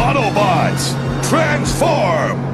Autobots, transform!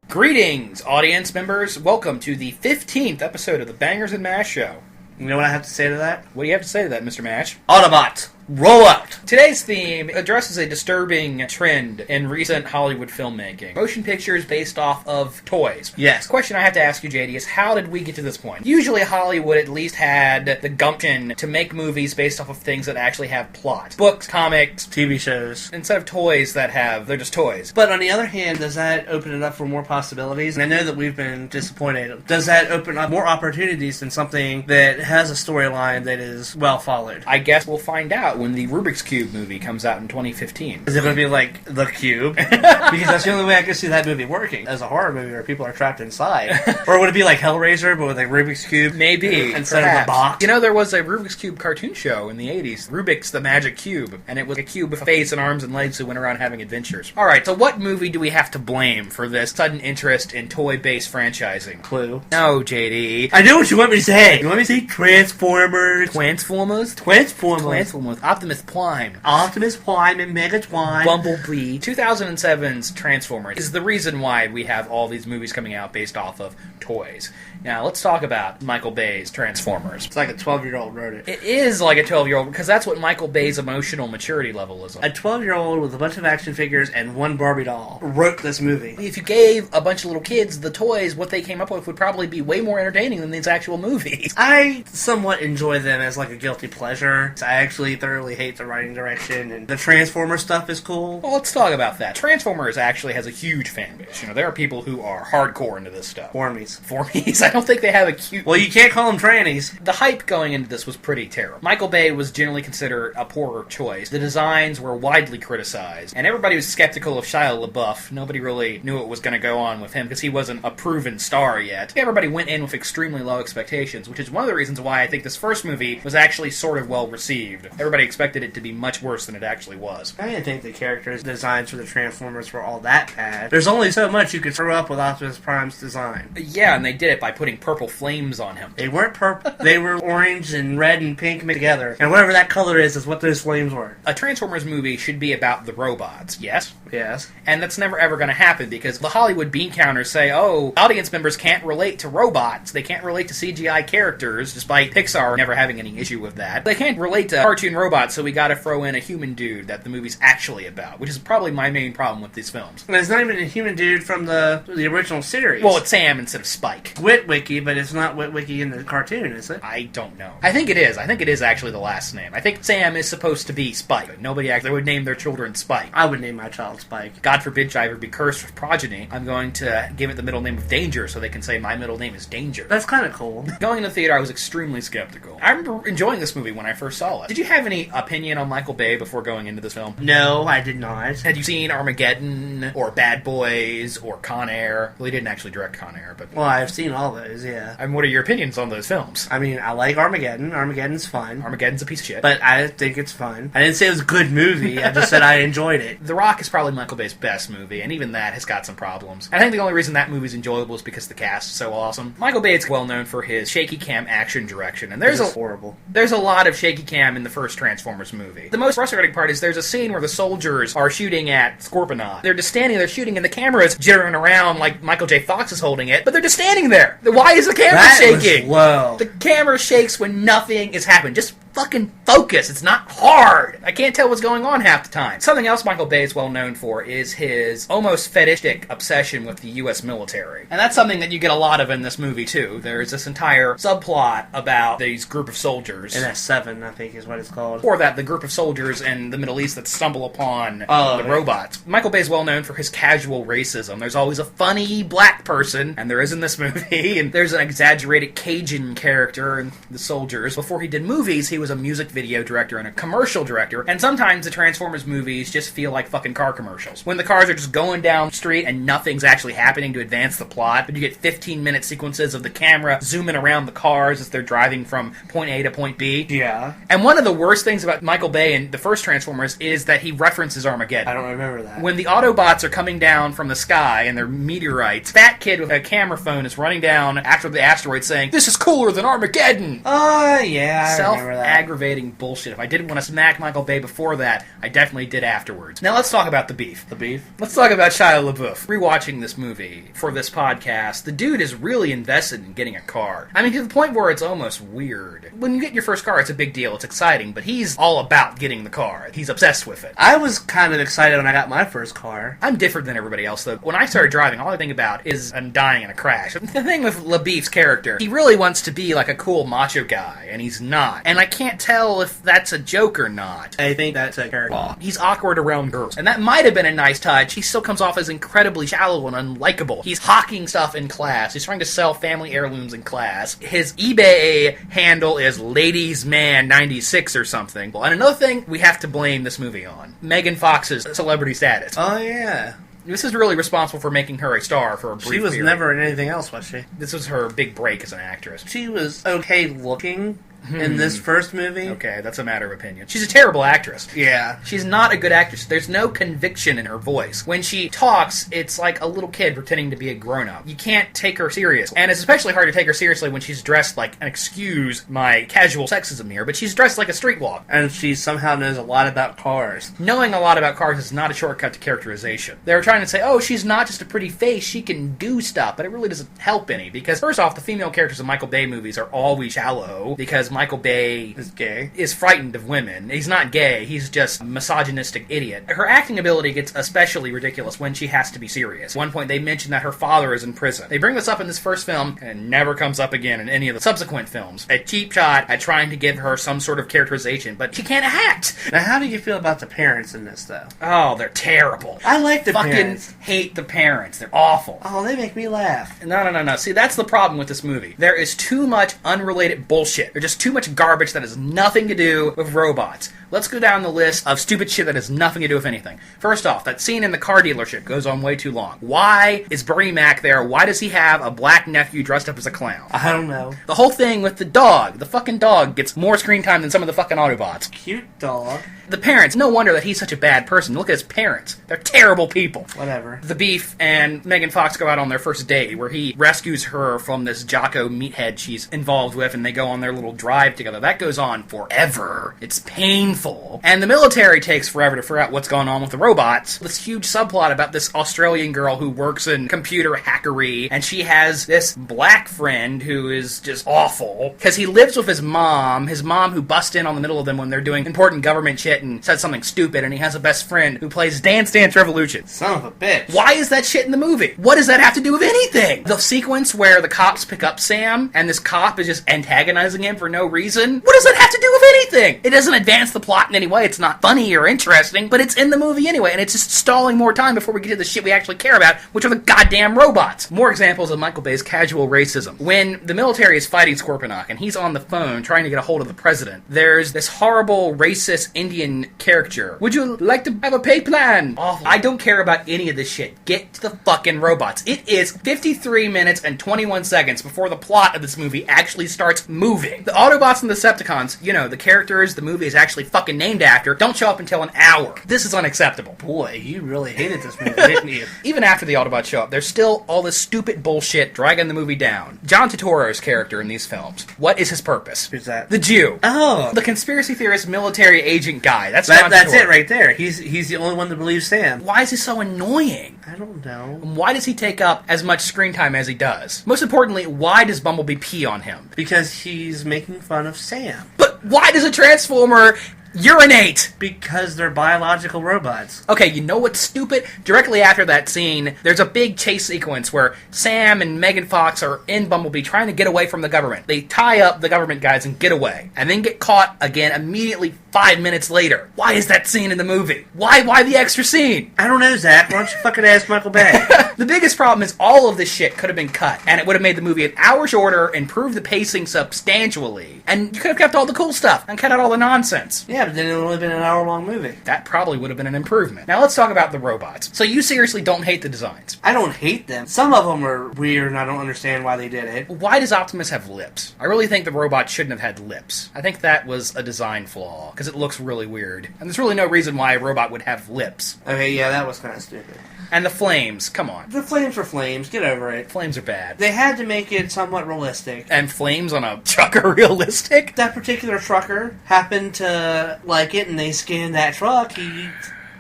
Greetings, audience members. Welcome to the 15th episode of the Bangers and Mash Show. You know what I have to say to that? What do you have to say to that, Mr. Mash? Autobots, roll out! Today's theme addresses a disturbing trend in recent Hollywood filmmaking. Motion pictures based off of toys. Yes. The question I have to ask you, JD, is how did we get to this point? Usually Hollywood at least had the gumption to make movies based off of things that actually have plot. Books, comics, TV shows. instead of toys that they're just toys. But on the other hand, does that open it up for more possibilities? And I know that we've been disappointed. Does that open up more opportunities than something that has a storyline that is well followed? I guess we'll find out when the Rubik's Cube movie comes out in 2015. Is it going to be like The Cube? Because that's the only way I can see that movie working. As a horror movie where people are trapped inside. Or would it be like Hellraiser, but with a Rubik's Cube? Maybe. Instead perhaps. of the box? You know, there was a Rubik's Cube cartoon show in the 80s, Rubik's the Magic Cube, and it was a cube with a face and arms and legs who went around having adventures. Alright, so what movie do we have to blame for this sudden interest in toy-based franchising? Clue. No, JD. I know what you want me to say. You want me to say Transformers? Transformers? Transformers. Optimus Prime. Optimus Prime and Megatron. Bumblebee. 2007's Transformers is the reason why we have all these movies coming out based off of toys. Now, let's talk about Michael Bay's Transformers. It's like a 12-year-old wrote it. It is like a 12-year-old, because that's what Michael Bay's emotional maturity level is. A 12-year-old with a bunch of action figures and one Barbie doll wrote this movie. If you gave a bunch of little kids the toys, what they came up with would probably be way more entertaining than these actual movies. I somewhat enjoy them as like a guilty pleasure. I actually thoroughly hate the writing direction, and the Transformer stuff is cool. Well, let's talk about that. Transformers actually has a huge fan base. You know, there are people who are hardcore into this stuff. Formies. Formies? I don't think they have a cute... Well, you can't call them trannies. The hype going into this was pretty terrible. Michael Bay was generally considered a poorer choice. The designs were widely criticized, and everybody was skeptical of Shia LaBeouf. Nobody really knew what was going to go on with him because he wasn't a proven star yet. Everybody went in with extremely low expectations, which is one of the reasons why I think this first movie was actually sort of well received. Everybody expected it to be much worse than it actually was. I didn't think the characters' designs for the Transformers were all that bad. There's only so much you could throw up with Optimus Prime's design. Yeah, and they did it by putting purple flames on him. They weren't purple. They were orange and red and pink mixed together. And whatever that color is what those flames were. A Transformers movie should be about the robots, yes? Yes. And that's never ever going to happen because the Hollywood bean counters say, oh, audience members can't relate to robots. They can't relate to CGI characters, despite Pixar never having any issue with that. They can't relate to cartoon robots, so we gotta throw in a human dude that the movie's actually about, which is probably my main problem with these films. And it's not even a human dude from the original series. Well, it's Sam instead of Spike. Witwicky, but it's not Witwicky in the cartoon, is it? I don't know. I think it is. I think it is actually the last name. I think Sam is supposed to be Spike, but nobody actually would name their children Spike. I would name my child Spike. God forbid I ever be cursed with progeny. I'm going to give it the middle name of Danger so they can say my middle name is Danger. That's kind of cool. Going to the theater, I was extremely skeptical. I remember enjoying this movie when I first saw it. Did you have any opinion on Michael Bay before going into this film? No, I did not. Had you seen Armageddon, or Bad Boys, or Con Air? Well, he didn't actually direct Con Air, but... Well, I've seen all those, yeah. And what are your opinions on those films? I mean, I like Armageddon. Armageddon's fun. Armageddon's a piece of shit. But I think it's fun. I didn't say it was a good movie, I just said I enjoyed it. The Rock is probably Michael Bay's best movie, and even that has got some problems. I think the only reason that movie's enjoyable is because the cast is so awesome. Michael Bay is well known for his shaky cam action direction, and there's horrible. There's a lot of shaky cam in the first Transformers movie. The most frustrating part is there's a scene where the soldiers are shooting at Scorponok. They're just standing there shooting, and the camera's jittering around like Michael J. Fox is holding it, but they're just standing there. Why is the camera shaking? Was low. The camera shakes when nothing is happening. Just fucking focus. It's not hard. I can't tell what's going on half the time. Something else Michael Bay is well known for is his almost fetishistic obsession with the U.S. military. And that's something that you get a lot of in this movie, too. There's this entire subplot about these group of soldiers. NS7, I think, is what it's called. Or that, the group of soldiers in the Middle East that stumble upon the robots. Michael Bay is well known for his casual racism. There's always a funny black person, and there is in this movie, and there's an exaggerated Cajun character in the soldiers. Before he did movies, he was a music video director and a commercial director, and sometimes the Transformers movies just feel like fucking car commercials. When the cars are just going down the street and nothing's actually happening to advance the plot, but you get 15-minute sequences of the camera zooming around the cars as they're driving from point A to point B. Yeah. And one of the worst things about Michael Bay in the first Transformers is that he references Armageddon. I don't remember that. When the Autobots are coming down from the sky and they're meteorites, fat kid with a camera phone is running down after the asteroid saying, "This is cooler than Armageddon!" Yeah, I remember that. Self-aggravating bullshit. If I didn't want to smack Michael Bay before that, I definitely did afterwards. Now let's talk about the beef. The beef? Let's talk about Shia LaBeouf. Rewatching this movie for this podcast, the dude is really invested in getting a car. I mean, to the point where it's almost weird. When you get your first car, it's a big deal. It's exciting, but he's all about getting the car. He's obsessed with it. I was kind of excited when I got my first car. I'm different than everybody else, though. When I started driving, all I think about is I'm dying in a crash. The thing with LaBeouf's character, he really wants to be like a cool macho guy, and he's not. And I can't tell if that's a joke or not. I think that's a character. He's awkward around girls. And that might have been a nice touch. He still comes off as incredibly shallow and unlikable. He's hawking stuff in class. He's trying to sell family heirlooms in class. His eBay handle is ladiesman96 or something. And another thing we have to blame this movie on, Megan Fox's celebrity status. Oh, yeah. This is really responsible for making her a star for a brief period. She was never in anything else, was she? This was her big break as an actress. She was okay looking in this first movie. Okay, that's a matter of opinion. She's a terrible actress. Yeah. She's not a good actress. There's no conviction in her voice. When she talks, it's like a little kid pretending to be a grown-up. You can't take her serious. And it's especially hard to take her seriously when she's dressed like, and excuse my casual sexism here, but she's dressed like a streetwalk. And she somehow knows a lot about cars. Knowing a lot about cars is not a shortcut to characterization. They're trying to say, oh, she's not just a pretty face, she can do stuff, but it really doesn't help any, because first off, the female characters in Michael Bay movies are always shallow, because Michael Bay is gay. Is frightened of women. He's not gay, he's just a misogynistic idiot. Her acting ability gets especially ridiculous when she has to be serious. At one point they mention that her father is in prison. They bring this up in this first film, and it never comes up again in any of the subsequent films. A cheap shot at trying to give her some sort of characterization, but she can't act! Now how do you feel about the parents in this, though? Oh, they're terrible. I like the parents. Fucking hate the parents. They're awful. Oh, they make me laugh. No. See, that's the problem with this movie. There is too much unrelated bullshit. There's just too much garbage that has nothing to do with robots. Let's go down the list of stupid shit that has nothing to do with anything. First off, that scene in the car dealership goes on way too long. Why is Bernie Mac there? Why does he have a black nephew dressed up as a clown? I don't know. The whole thing with the dog. The fucking dog gets more screen time than some of the fucking Autobots. Cute dog. The parents, no wonder that he's such a bad person. Look at his parents. They're terrible people. Whatever. The Beef and Megan Fox go out on their first date, where he rescues her from this Jocko meathead she's involved with, and they go on their little drive together. That goes on forever. It's painful. And the military takes forever to figure out what's going on with the robots. This huge subplot about this Australian girl who works in computer hackery, and she has this black friend who is just awful, because he lives with his mom who busts in on the middle of them when they're doing important government shit and says something stupid, and he has a best friend who plays Dance Dance Revolution. Son of a bitch. Why is that shit in the movie? What does that have to do with anything? The sequence where the cops pick up Sam, and this cop is just antagonizing him for no reason? What does that have to do with anything? It doesn't advance the plot in any way. It's not funny or interesting, but it's in the movie anyway, and it's just stalling more time before we get to the shit we actually care about, which are the goddamn robots. More examples of Michael Bay's casual racism. When the military is fighting Scorponok, and he's on the phone trying to get a hold of the president, there's this horrible racist Indian caricature. Would you like to have a pay plan? Awful. I don't care about any of this shit. Get to the fucking robots. It is 53 minutes and 21 seconds before the plot of this movie actually starts moving. The Autobots and the Decepticons, you know, the characters, the movie is actually fucking named after don't show up until an hour. This is unacceptable. Boy, you really hated this movie, didn't you? Even after the Autobots show up, there's still all this stupid bullshit dragging the movie down. John Turturro's character in these films, what is his purpose? Who's that? The Jew. Oh. The conspiracy theorist military agent guy. That's it right there. He's the only one that believes Sam. Why is he so annoying? I don't know. Why does he take up as much screen time as he does? Most importantly, why does Bumblebee pee on him? Because he's making fun of Sam. But why does a Transformer urinate? Because they're biological robots. Okay, you know what's stupid? Directly after that scene, there's a big chase sequence where Sam and Megan Fox are in Bumblebee trying to get away from the government. They tie up the government guys and get away, and then get caught again immediately 5 minutes later. Why is that scene in the movie? Why the extra scene? I don't know, Zach. Why don't you fucking ask Michael Bay? The biggest problem is all of this shit could have been cut, and it would have made the movie an hour shorter, improved the pacing substantially, and you could have kept all the cool stuff and cut out all the nonsense. Yeah, but then it would have only been an hour-long movie. That probably would have been an improvement. Now let's talk about the robots. So you seriously don't hate the designs? I don't hate them. Some of them are weird, and I don't understand why they did it. Why does Optimus have lips? I really think the robot shouldn't have had lips. I think that was a design flaw, because it looks really weird. And there's really no reason why a robot would have lips. Okay, yeah, that was kind of stupid. And the flames, come on. The flames were flames. Get over it. Flames are bad. They had to make it somewhat realistic. And flames on a truck are realistic? That particular trucker happened to like it, and they scanned that truck.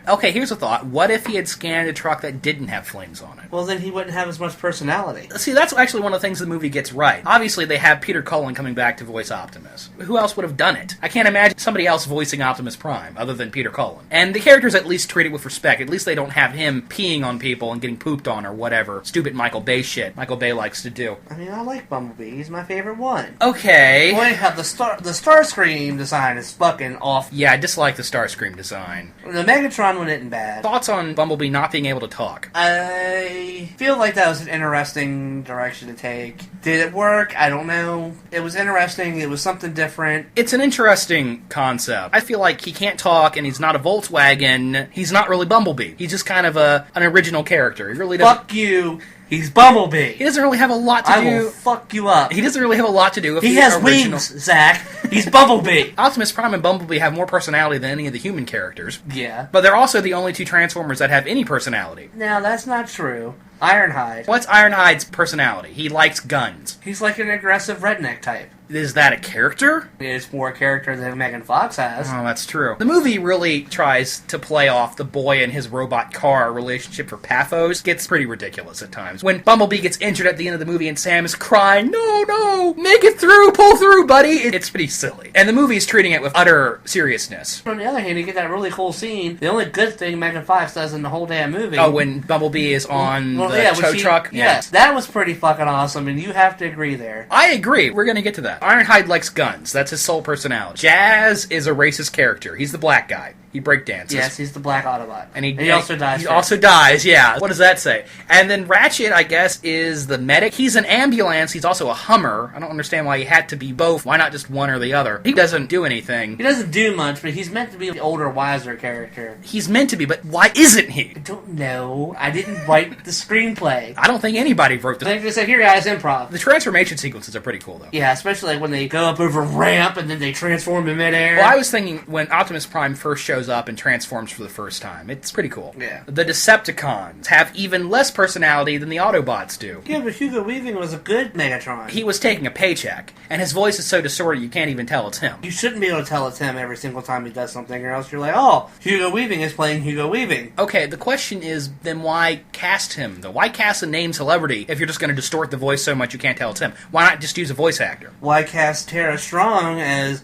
Okay, here's a thought. What if he had scanned a truck that didn't have flames on it? Well, then he wouldn't have as much personality. See, that's actually one of the things the movie gets right. Obviously, they have Peter Cullen coming back to voice Optimus. Who else would have done it? I can't imagine somebody else voicing Optimus Prime, other than Peter Cullen. And the character's at least treated with respect. At least they don't have him peeing on people and getting pooped on or whatever stupid Michael Bay shit Michael Bay likes to do. I mean, I like Bumblebee. He's my favorite one. Okay. Boy, how the Starscream design is fucking off. Yeah, I dislike the Starscream design. The Megatron one isn't bad. Thoughts on Bumblebee not being able to talk? I feel like that was an interesting direction to take. Did it work? I don't know. It was interesting. It was something different. It's an interesting concept. I feel like he can't talk, and he's not a Volkswagen. He's not really Bumblebee. He's just kind of an original character. He really doesn't... Fuck you. He's Bumblebee. He doesn't really have a lot to do. I will fuck you up. He doesn't really have a lot to do with He the has original... wings, Zach. He's Bumblebee. Optimus Prime and Bumblebee have more personality than any of the human characters. Yeah. But they're also the only two Transformers that have any personality. Now, that's not true. Ironhide. What's Ironhide's personality? He likes guns. He's like an aggressive redneck type. Is that a character? It's more character than Megan Fox has. Oh, that's true. The movie really tries to play off the boy and his robot car relationship for pathos. Gets pretty ridiculous at times. When Bumblebee gets injured at the end of the movie and Sam is crying, no, make it through, pull through, buddy. It's pretty silly. And the movie is treating it with utter seriousness. On the other hand, you get that really cool scene. The only good thing Megan Fox does in the whole damn movie. Oh, when Bumblebee is on the tow truck? Yes, that was pretty fucking awesome, and you have to agree there. I agree. We're gonna get to that. Ironhide likes guns. That's his sole personality. Jazz is a racist character. He's the black guy. He breakdances. Yes, he's the black Autobot. And he also dies. He also dies, yeah. What does that say? And then Ratchet, I guess, is the medic. He's an ambulance. He's also a Hummer. I don't understand why he had to be both. Why not just one or the other? He doesn't do anything. He doesn't do much, but he's meant to be the older, wiser character. He's meant to be, but why isn't he? I don't know. I didn't write the screenplay. I don't think anybody wrote They just said, here guys, improv. The transformation sequences are pretty cool, though. Yeah, especially like when they go up over a ramp and then they transform in midair. Well, I was thinking when Optimus Prime first shows up and transforms for the first time. It's pretty cool. Yeah. The Decepticons have even less personality than the Autobots do. Yeah, but Hugo Weaving was a good Megatron. He was taking a paycheck, and his voice is so distorted you can't even tell it's him. You shouldn't be able to tell it's him every single time he does something, or else you're like, oh, Hugo Weaving is playing Hugo Weaving. Okay, the question is, then why cast him, though? Why cast a named celebrity if you're just going to distort the voice so much you can't tell it's him? Why not just use a voice actor? Why cast Tara Strong as,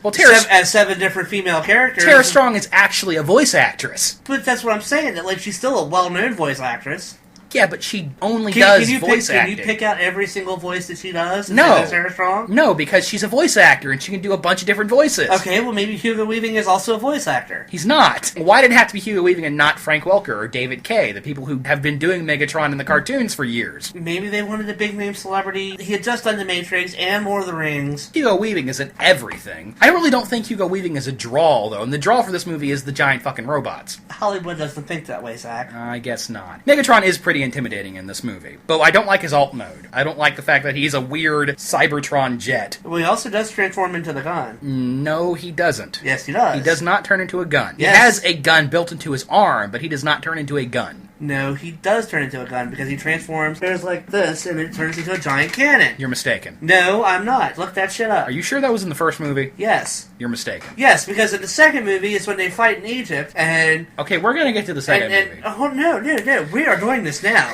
as 7 different female characters? Tara Strong is actually a voice actress. But that's what I'm saying, that like she's still a well-known voice actress. Yeah, but she only does voice acting. Can you pick out every single voice that she does? No. Sarah Strong? No, because she's a voice actor and she can do a bunch of different voices. Okay, well maybe Hugo Weaving is also a voice actor. He's not. Why did it have to be Hugo Weaving and not Frank Welker or David Kaye, the people who have been doing Megatron in the cartoons for years? Maybe they wanted a big-name celebrity. He had just done The Matrix and Lord of the Rings. Hugo Weaving is in everything. I really don't think Hugo Weaving is a draw, though, and the draw for this movie is the giant fucking robots. Hollywood doesn't think that way, Zack. I guess not. Megatron is pretty very intimidating in this movie. But I don't like his alt mode. I don't like the fact that he's a weird Cybertron jet. Well, he also does transform into the gun. No, he doesn't. Yes, he does. He does not turn into a gun. Yes. He has a gun built into his arm, but he does not turn into a gun. No, he does turn into a gun because he transforms. There's like this, and it turns into a giant cannon. You're mistaken. No, I'm not. Look that shit up. Are you sure that was in the first movie? Yes. You're mistaken. Yes, because in the second movie is when they fight in Egypt, and... Okay, we're going to get to the second movie. Oh, no. We are doing this now.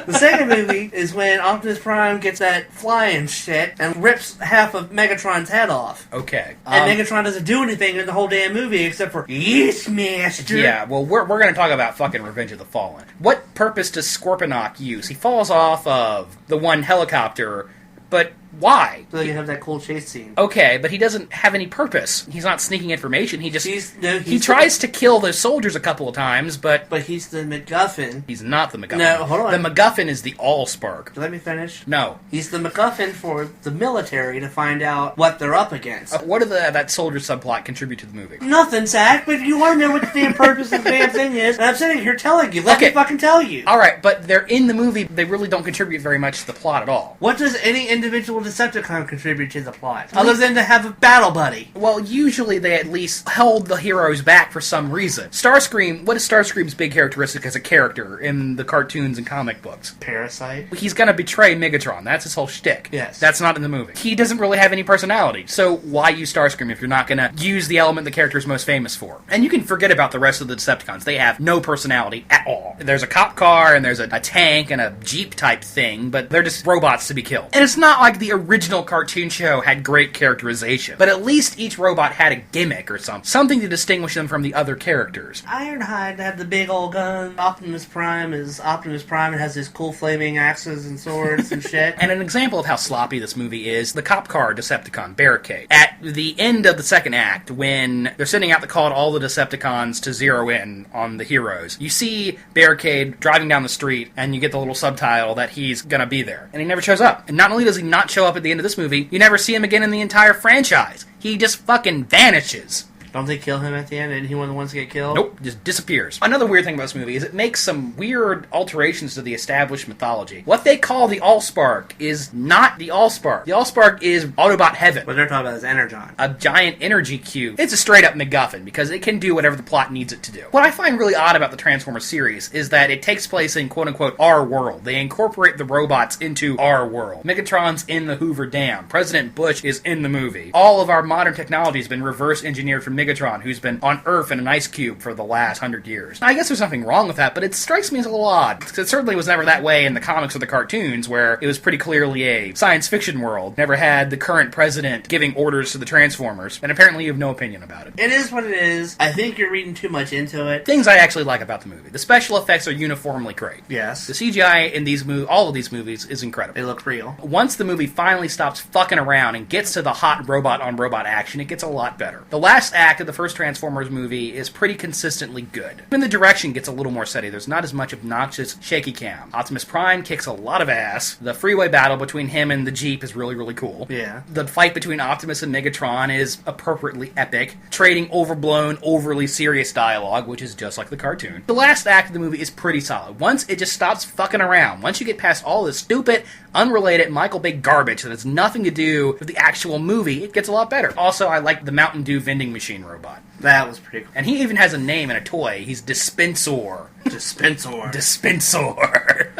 The second movie is when Optimus Prime gets that flying shit and rips half of Megatron's head off. Okay. And Megatron doesn't do anything in the whole damn movie except for, yes, master. Yeah, well, we're going to talk about fucking Revenge of the Fallen. What purpose does Scorponok use? He falls off of the one helicopter, but why? So you have that cool chase scene. Okay, but he doesn't have any purpose. He's not sneaking information. He just... he tries to kill those soldiers a couple of times, but... But he's the MacGuffin. He's not the MacGuffin. No, hold on. The MacGuffin is the Allspark. Let me finish. No. He's the MacGuffin for the military to find out what they're up against. What did that soldier subplot contribute to the movie? Nothing, Zack, but you want to know what the damn purpose of the damn thing is, and I'm sitting here telling you. Let me fucking tell you. Alright, but they're in the movie, they really don't contribute very much to the plot at all. What does any individual Decepticon contribute to the plot? Other than to have a battle buddy. Well, usually they at least held the heroes back for some reason. Starscream, what is Starscream's big characteristic as a character in the cartoons and comic books? Parasite. He's gonna betray Megatron. That's his whole shtick. Yes. That's not in the movie. He doesn't really have any personality. So why use Starscream if you're not gonna use the element the character is most famous for? And you can forget about the rest of the Decepticons. They have no personality at all. There's a cop car and there's a tank and a jeep type thing, but they're just robots to be killed. And it's not like the original cartoon show had great characterization, but at least each robot had a gimmick or something to distinguish them from the other characters. Ironhide had the big old gun. Optimus Prime is Optimus Prime and has his cool flaming axes and swords and shit. And an example of how sloppy this movie is, the cop car Decepticon, Barricade. At the end of the second act, when they're sending out the call to all the Decepticons to zero in on the heroes, you see Barricade driving down the street, and you get the little subtitle that he's gonna be there. And he never shows up. And not only does he not show up at the end of this movie, you never see him again in the entire franchise. He just fucking vanishes. Don't they kill him at the end? Isn't he one of the ones to get killed? Nope, just disappears. Another weird thing about this movie is it makes some weird alterations to the established mythology. What they call the Allspark is not the Allspark. The Allspark is Autobot Heaven. What they're talking about is Energon. A giant energy cube. It's a straight-up MacGuffin, because it can do whatever the plot needs it to do. What I find really odd about the Transformers series is that it takes place in quote-unquote our world. They incorporate the robots into our world. Megatron's in the Hoover Dam. President Bush is in the movie. All of our modern technology has been reverse-engineered from Megatron, who's been on Earth in an ice cube for the last 100 years. I guess there's nothing wrong with that, but it strikes me as a little odd, because it certainly was never that way in the comics or the cartoons, where it was pretty clearly a science fiction world. Never had the current president giving orders to the Transformers, and apparently you have no opinion about it. It is what it is. I think you're reading too much into it. Things I actually like about the movie. The special effects are uniformly great. Yes. The CGI in all of these movies is incredible. They look real. Once the movie finally stops fucking around and gets to the hot robot-on-robot action, it gets a lot better. The last act of the first Transformers movie is pretty consistently good. Even the direction gets a little more steady. There's not as much obnoxious shaky cam. Optimus Prime kicks a lot of ass. The freeway battle between him and the Jeep is really, really cool. Yeah. The fight between Optimus and Megatron is appropriately epic, trading overblown, overly serious dialogue, which is just like the cartoon. The last act of the movie is pretty solid. Once it just stops fucking around, once you get past all this stupid, unrelated Michael Bay garbage that has nothing to do with the actual movie, it gets a lot better. Also, I like the Mountain Dew vending machine robot. That was pretty cool. And he even has a name and a toy. He's Dispensor. Dispensor. Dispensor.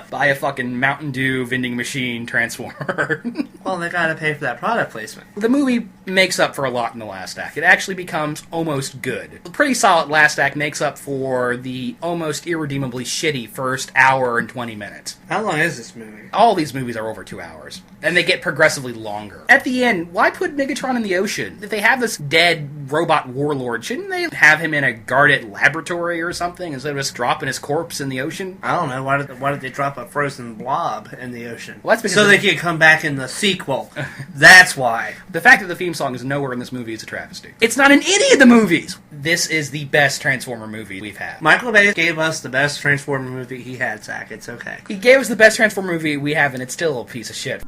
Buy a fucking Mountain Dew vending machine transformer. Well, they gotta pay for that product placement. The movie makes up for a lot in the last act. It actually becomes almost good. The pretty solid last act makes up for the almost irredeemably shitty first hour and 20 minutes. How long is this movie? All these movies are over 2 hours. And they get progressively longer. At the end, why put Megatron in the ocean? If they have this dead robot warlord, shouldn't they have him in a guarded laboratory or something instead of just dropping his corpse in the ocean? I don't know. Why did they drop a frozen blob in the ocean? Well, that's because so they could come back in the sequel. That's why. The fact that the theme song is nowhere in this movie is a travesty. It's not in any of the movies! This is the best Transformer movie we've had. Michael Bay gave us the best Transformer movie he had, Zack. It's okay. He gave us the best Transformer movie we have, and it's still a piece of shit.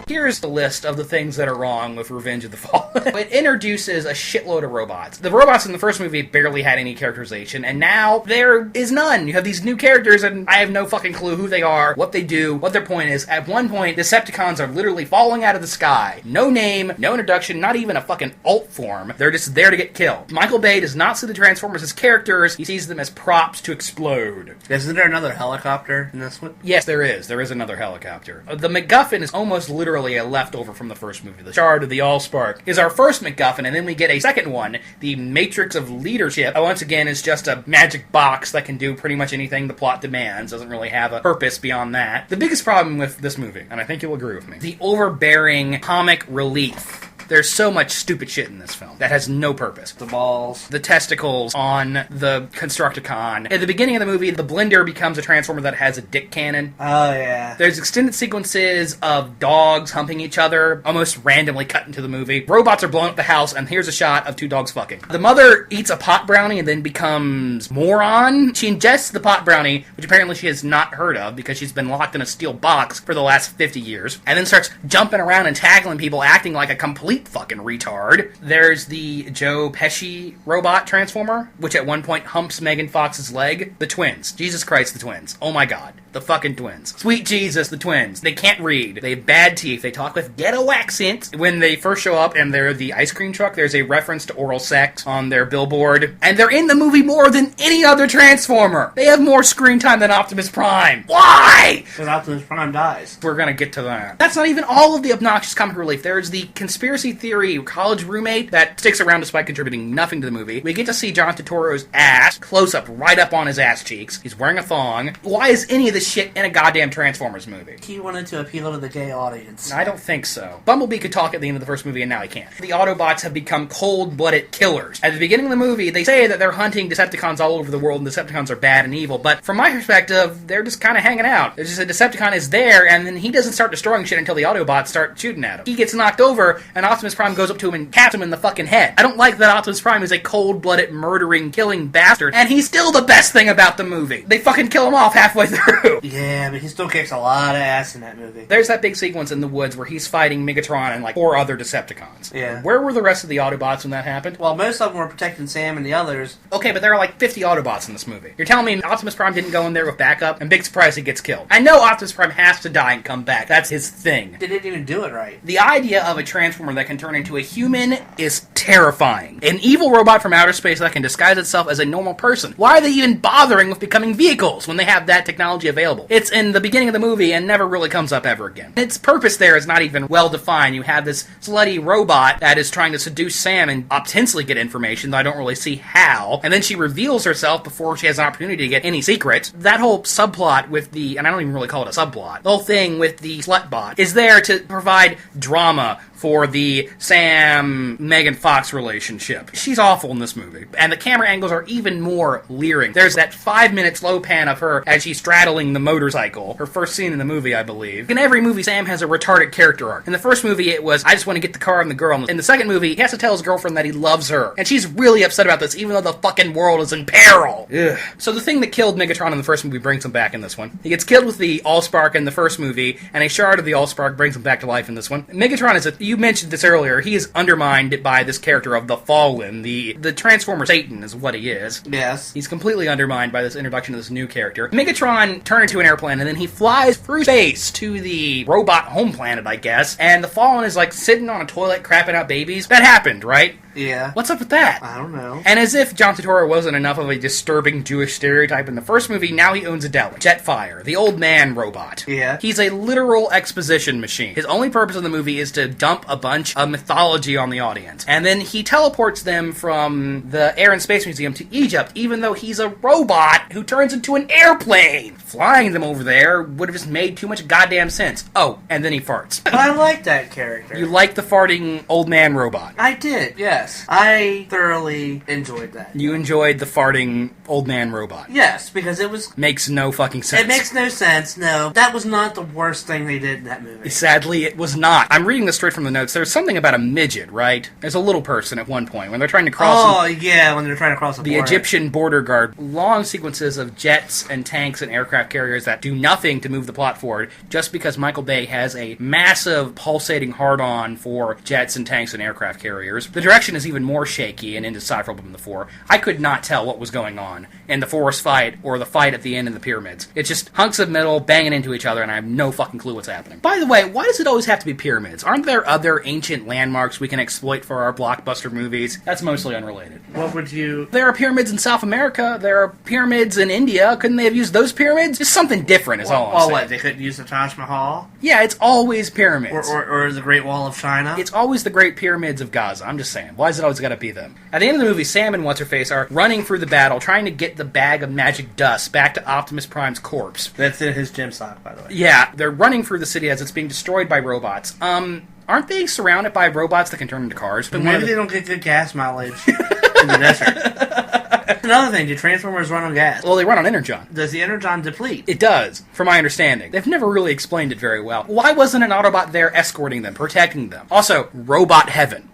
Here's the list of the things that are wrong with Revenge of the Fallen. It introduces a shitload of robots. The robots in the first movie barely had any characterization, and now there is none. You have these new characters, and I have no fucking clue who they are, what they do, what their point is. At one point, Decepticons are literally falling out of the sky. No name, no introduction, not even a fucking alt form. They're just there to get killed. Michael Bay does not see the Transformers as characters. He sees them as props to explode. Isn't there another helicopter in this one? Yes, there is. There is another helicopter. The MacGuffin is almost literally a leftover from the first movie. The Shard of the Allspark is our first MacGuffin, and then we get a second one, the Matrix of Leadership. Once again, is just a magic box that can do pretty much anything the plot demands. Doesn't really have a purpose beyond that. The biggest problem with this movie, and I think you'll agree with me, the overbearing comic relief. There's so much stupid shit in this film that has no purpose. The balls. The testicles on the Constructicon. At the beginning of the movie, the Blender becomes a Transformer that has a dick cannon. Oh, yeah. There's extended sequences of dogs humping each other, almost randomly cut into the movie. Robots are blowing up the house, and here's a shot of two dogs fucking. The mother eats a pot brownie and then becomes moron. She ingests the pot brownie, which apparently she has not heard of because she's been locked in a steel box for the last 50 years, and then starts jumping around and tackling people, acting like a complete fucking retard. There's the Joe Pesci robot Transformer, which at one point humps Megan Fox's leg. The twins. Jesus Christ, the twins. Oh my god. The fucking twins. Sweet Jesus, the twins. They can't read. They have bad teeth. They talk with ghetto accents. When they first show up and they're the ice cream truck, there's a reference to oral sex on their billboard. And they're in the movie more than any other Transformer. They have more screen time than Optimus Prime. Why? Because Optimus Prime dies. We're gonna get to that. That's not even all of the obnoxious comic relief. There's the conspiracy theory college roommate that sticks around despite contributing nothing to the movie. We get to see John Turturro's ass, close up right up on his ass cheeks. He's wearing a thong. Why is any of this shit in a goddamn Transformers movie? He wanted to appeal to the gay audience. I don't think so. Bumblebee could talk at the end of the first movie, and now he can't. The Autobots have become cold-blooded killers. At the beginning of the movie, they say that they're hunting Decepticons all over the world, and Decepticons are bad and evil, but from my perspective, they're just kind of hanging out. There's just a Decepticon is there, and then he doesn't start destroying shit until the Autobots start shooting at him. He gets knocked over, and Optimus Prime goes up to him and caps him in the fucking head. I don't like that Optimus Prime is a cold-blooded, murdering, killing bastard, and he's still the best thing about the movie. They fucking kill him off halfway through. Yeah, but he still kicks a lot of ass in that movie. There's that big sequence in the woods where he's fighting Megatron and like 4 other Decepticons. Yeah. Where were the rest of the Autobots when that happened? Well, most of them were protecting Sam and the others. Okay, but there are like 50 Autobots in this movie. You're telling me Optimus Prime didn't go in there with backup, and big surprise, he gets killed. I know Optimus Prime has to die and come back. That's his thing. They didn't even do it right. The idea of a Transformer that can turn into a human is terrifying. An evil robot from outer space that can disguise itself as a normal person. Why are they even bothering with becoming vehicles when they have that technology available? It's in the beginning of the movie and never really comes up ever again. Its purpose there is not even well defined. You have this slutty robot that is trying to seduce Sam and ostensibly get information, though I don't really see how. And then she reveals herself before she has an opportunity to get any secrets. That whole subplot with the, and I don't even really call it a subplot, the whole thing with the slutbot is there to provide drama for the Sam-Megan Fox relationship. She's awful in this movie. And the camera angles are even more leering. There's that 5-minute slow pan of her as she's straddling the motorcycle. Her first scene in the movie, I believe. In every movie, Sam has a retarded character arc. In the first movie, it was, I just want to get the car and the girl. In the second movie, he has to tell his girlfriend that he loves her. And she's really upset about this, even though the fucking world is in peril. Ugh. So the thing that killed Megatron in the first movie brings him back in this one. He gets killed with the Allspark in the first movie, and a shard of the Allspark brings him back to life in this one. Megatron is you mentioned this earlier, he is undermined by this character of the Fallen. The Transformer Satan is what he is. Yes. He's completely undermined by this introduction of this new character. Megatron turned into an airplane, and then he flies through space to the robot home planet, I guess, and the Fallen is like sitting on a toilet crapping out babies. That happened, right? Yeah. What's up with that? I don't know. And as if John Turturro wasn't enough of a disturbing Jewish stereotype in the first movie, now he owns a deli. Jetfire, the old man robot. Yeah. He's a literal exposition machine. His only purpose in the movie is to dump a bunch of mythology on the audience. And then he teleports them from the Air and Space Museum to Egypt, even though he's a robot who turns into an airplane. Flying them over there would have just made too much goddamn sense. Oh, and then he farts. But I like that character. You like the farting old man robot? I did, yes. I thoroughly enjoyed that. You enjoyed the farting old man robot? Yes, because it was... Makes no fucking sense. It makes no sense, no. That was not the worst thing they did in that movie. Sadly, it was not. I'm reading this straight from the notes. There's something about a midget, right? There's a little little person at one point when they're trying to cross. When they're trying to cross the Egyptian border guard. Long sequences of jets and tanks and aircraft carriers that do nothing to move the plot forward, just because Michael Bay has a massive pulsating hard-on for jets and tanks and aircraft carriers. The direction is even more shaky and indecipherable than the 4. I could not tell what was going on in the forest fight or the fight at the end in the pyramids. It's just hunks of metal banging into each other, and I have no fucking clue what's happening. By the way, why does it always have to be pyramids? Aren't there other ancient landmarks we can exploit for our blockbuster movies? That's mostly unrelated. What would you... There are pyramids in South America. There are pyramids in India. Couldn't they have used those pyramids? Just something different is all I'm saying. What, they couldn't use the Taj Mahal? Yeah, it's always pyramids. Or the Great Wall of China? It's always the Great Pyramids of Gaza. I'm just saying. Why is it always got to be them? At the end of the movie, Sam and What's-Her-Face are running through the battle, trying to get the bag of magic dust back to Optimus Prime's corpse. That's in his gym sock, by the way. Yeah, they're running through the city as it's being destroyed by robots. Aren't they surrounded by robots that can turn into cars? But maybe they don't get good gas mileage in the desert. Another thing, do Transformers run on gas? Well, they run on Energon. Does the Energon deplete? It does, from my understanding. They've never really explained it very well. Why wasn't an Autobot there escorting them, protecting them? Also, Robot Heaven.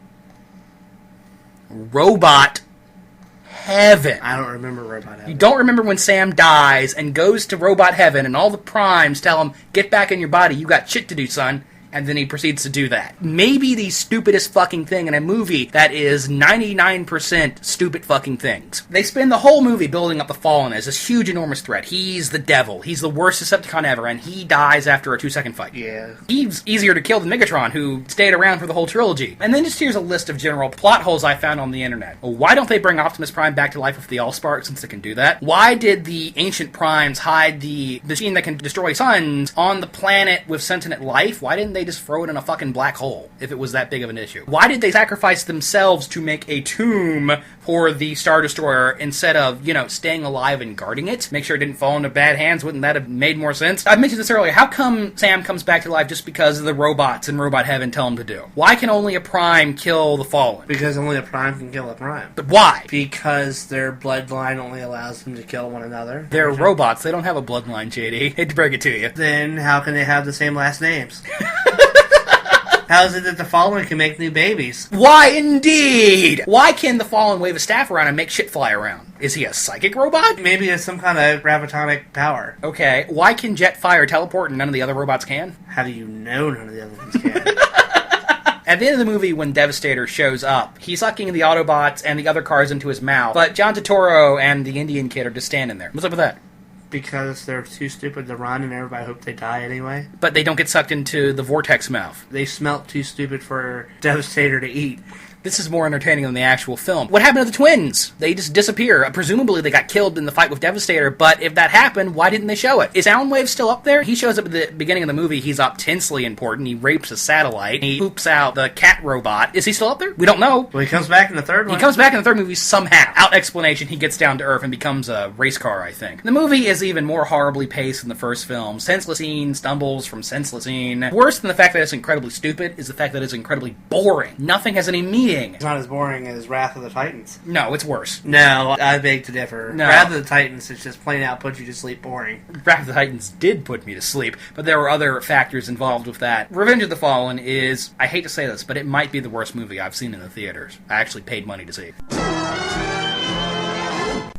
Robot Heaven. I don't remember Robot Heaven. You don't remember when Sam dies and goes to Robot Heaven and all the primes tell him, get back in your body, you got shit to do, son. And then he proceeds to do that. Maybe the stupidest fucking thing in a movie that is 99% stupid fucking things. They spend the whole movie building up the Fallen as this huge, enormous threat. He's the devil. He's the worst Decepticon ever, and he dies after a 2-second fight. Yeah. He's easier to kill than Megatron, who stayed around for the whole trilogy. And then just here's a list of general plot holes I found on the internet. Well, why don't they bring Optimus Prime back to life with the Allspark, since they can do that? Why did the ancient primes hide the machine that can destroy suns on the planet with sentient life? Why didn't they just throw it in a fucking black hole if it was that big of an issue? Why did they sacrifice themselves to make a tomb for the Star Destroyer instead of, staying alive and guarding it? Make sure it didn't fall into bad hands. Wouldn't that have made more sense? I mentioned this earlier. How come Sam comes back to life just because the robots in Robot Heaven tell him to do? Why can only a Prime kill the Fallen? Because only a Prime can kill a Prime. But why? Because their bloodline only allows them to kill one another. They're robots. They don't have a bloodline, JD. Hate to break it to you. Then how can they have the same last names? How is it that the Fallen can make new babies? Why indeed? Why can the Fallen wave a staff around and make shit fly around? Is he a psychic robot? Maybe it's some kind of gravitonic power. Okay, why can Jetfire teleport and none of the other robots can? How do you know none of the other ones can? At the end of the movie, when Devastator shows up, he's sucking the Autobots and the other cars into his mouth, but John Turturro and the Indian kid are just standing there. What's up with that? Because they're too stupid to run and everybody hoped they die anyway. But they don't get sucked into the vortex mouth. They smelt too stupid for Devastator to eat. This is more entertaining than the actual film. What happened to the twins? They just disappear. Presumably they got killed in the fight with Devastator, but if that happened, why didn't they show it? Is Soundwave still up there? He shows up at the beginning of the movie. He's intensely important. He rapes a satellite. He poops out the cat robot. Is he still up there? We don't know. Well, he comes back in the third one. He comes back in the third movie somehow. Out explanation, he gets down to Earth and becomes a race car, I think. The movie is even more horribly paced than the first film. Senseless scene stumbles from senseless scene. Worse than the fact that it's incredibly stupid is the fact that it's incredibly boring. Nothing has any meaning. It's not as boring as Wrath of the Titans. No, it's worse. No, I beg to differ. No. Wrath of the Titans is just plain out put you to sleep boring. Wrath of the Titans did put me to sleep, but there were other factors involved with that. Revenge of the Fallen is, I hate to say this, but it might be the worst movie I've seen in the theaters. I actually paid money to see.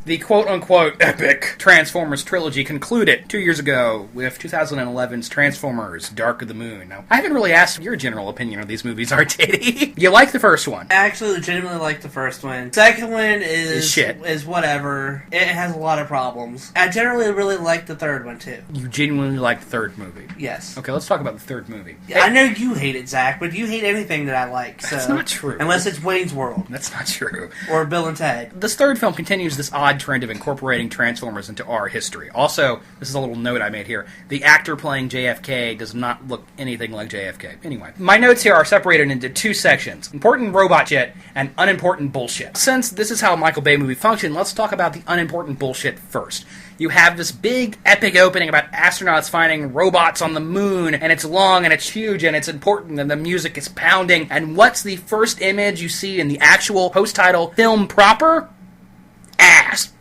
The quote-unquote epic Transformers trilogy concluded 2 years ago with 2011's Transformers Dark of the Moon. Now, I haven't really asked your general opinion on these movies, RTD. You like the first one? I actually legitimately like the first one. Second one is shit. Is whatever. It has a lot of problems. I generally really like the third one, too. You genuinely like the third movie? Yes. Okay, let's talk about the third movie. I know you hate it, Zack, but you hate anything that I like. So. That's not true. Unless it's Wayne's World. That's not true. Or Bill and Ted. This third film continues this odd trend of incorporating Transformers into our history. Also, this is a little note I made here. The actor playing JFK does not look anything like JFK. Anyway, my notes here are separated into two sections. Important robot shit and unimportant bullshit. Since this is how a Michael Bay movie functions, let's talk about the unimportant bullshit first. You have this big, epic opening about astronauts finding robots on the moon, and it's long, and it's huge, and it's important, and the music is pounding, and what's the first image you see in the actual post-title film proper? Ass.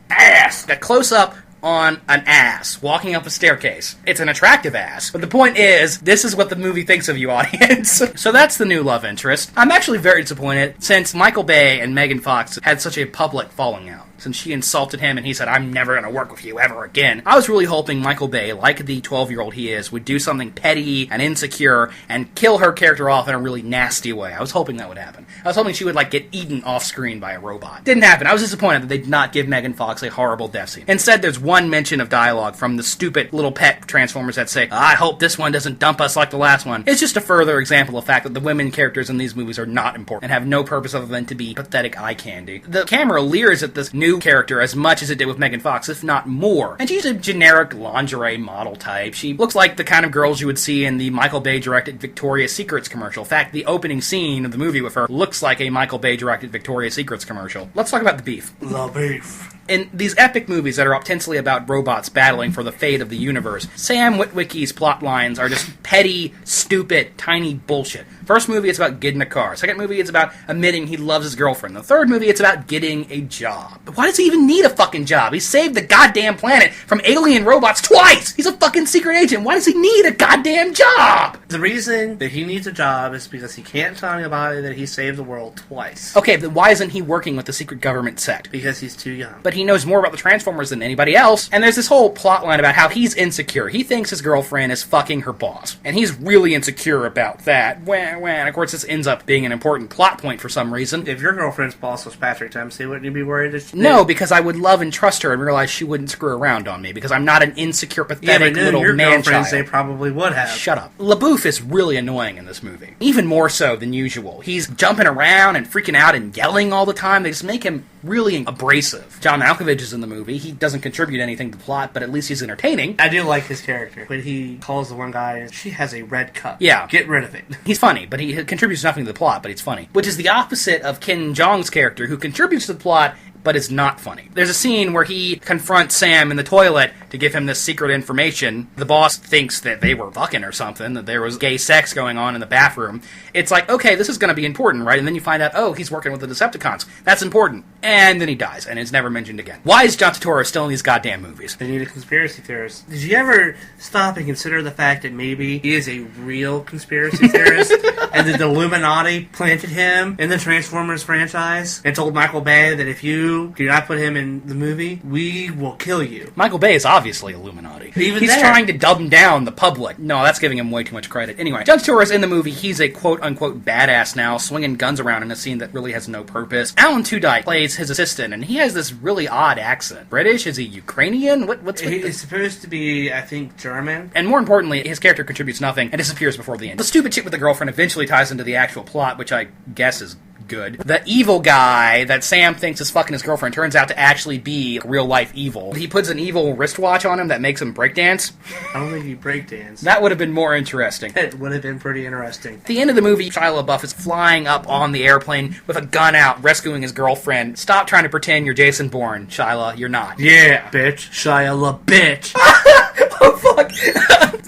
A close-up on an ass walking up a staircase. It's an attractive ass. But the point is, this is what the movie thinks of you, audience. So that's the new love interest. I'm actually very disappointed since Michael Bay and Megan Fox had such a public falling out. Since she insulted him and he said, I'm never going to work with you ever again. I was really hoping Michael Bay, like the 12-year-old he is, would do something petty and insecure and kill her character off in a really nasty way. I was hoping that would happen. I was hoping she would, get eaten off screen by a robot. Didn't happen. I was disappointed that they did not give Megan Fox a horrible death scene. Instead, there's one mention of dialogue from the stupid little pet Transformers that say, I hope this one doesn't dump us like the last one. It's just a further example of the fact that the women characters in these movies are not important and have no purpose other than to be pathetic eye candy. The camera leers at this new character as much as it did with Megan Fox, if not more. And she's a generic lingerie model type. She looks like the kind of girls you would see in the Michael Bay-directed Victoria's Secrets commercial. In fact, the opening scene of the movie with her looks like a Michael Bay-directed Victoria's Secrets commercial. Let's talk about the beef. The beef. In these epic movies that are ostensibly about robots battling for the fate of the universe, Sam Witwicky's plot lines are just petty, stupid, tiny bullshit. First movie, it's about getting a car. Second movie, it's about admitting he loves his girlfriend. The third movie, it's about getting a job. But why does he even need a fucking job? He saved the goddamn planet from alien robots twice! He's a fucking secret agent. Why does he need a goddamn job? The reason that he needs a job is because he can't tell anybody that he saved the world twice. Okay, but why isn't he working with the secret government sect? Because he's too young. But he knows more about the Transformers than anybody else, and there's this whole plot line about how he's insecure. He thinks his girlfriend is fucking her boss, and he's really insecure about that. And of course, this ends up being an important plot point for some reason. If your girlfriend's boss was Patrick Dempsey, wouldn't you be worried that she No, because I would love and trust her and realize she wouldn't screw around on me, because I'm not an insecure, pathetic little your man-child. They probably would have. Shut up. LaBouffe is really annoying in this movie. Even more so than usual. He's jumping around and freaking out and yelling all the time. They just make him really abrasive. John Malkovich is in the movie. He doesn't contribute anything to the plot, but at least he's entertaining. I do like his character. When he calls the one guy, she has a red cup. Yeah. Get rid of it. He's funny, but he contributes nothing to the plot, but he's funny. Which is the opposite of Ken Jeong's character, who contributes to the plot, but is not funny. There's a scene where he confronts Sam in the toilet to give him this secret information. The boss thinks that they were fucking or something, that there was gay sex going on in the bathroom. It's like, okay, this is going to be important, right? And then you find out, oh, he's working with the Decepticons. That's important. And then he dies, and it's never mentioned again. Why is John Turturro still in these goddamn movies? They need a conspiracy theorist. Did you ever stop and consider the fact that maybe he is a real conspiracy theorist, and that the Illuminati planted him in the Transformers franchise, and told Michael Bay that if you do not put him in the movie, we will kill you? Michael Bay is obviously Illuminati. He's trying to dumb down the public. No, that's giving him way too much credit. Anyway, John Turturro is in the movie. He's a quote-unquote badass now, swinging guns around in a scene that really has no purpose. Alan Tudyk plays his assistant, and he has this really odd accent. British? Is he Ukrainian? He's supposed to be, I think, German. And more importantly, his character contributes nothing and disappears before the end. The stupid shit with the girlfriend eventually ties into the actual plot, which I guess is good. The evil guy that Sam thinks is fucking his girlfriend turns out to actually be real-life evil. He puts an evil wristwatch on him that makes him breakdance. I don't think he breakdance. That would have been more interesting. It would have been pretty interesting. At the end of the movie, Shia LaBeouf is flying up on the airplane with a gun out, rescuing his girlfriend. Stop trying to pretend you're Jason Bourne, Shia. You're not. Yeah, bitch. Shia LaBeouf. Oh, fuck.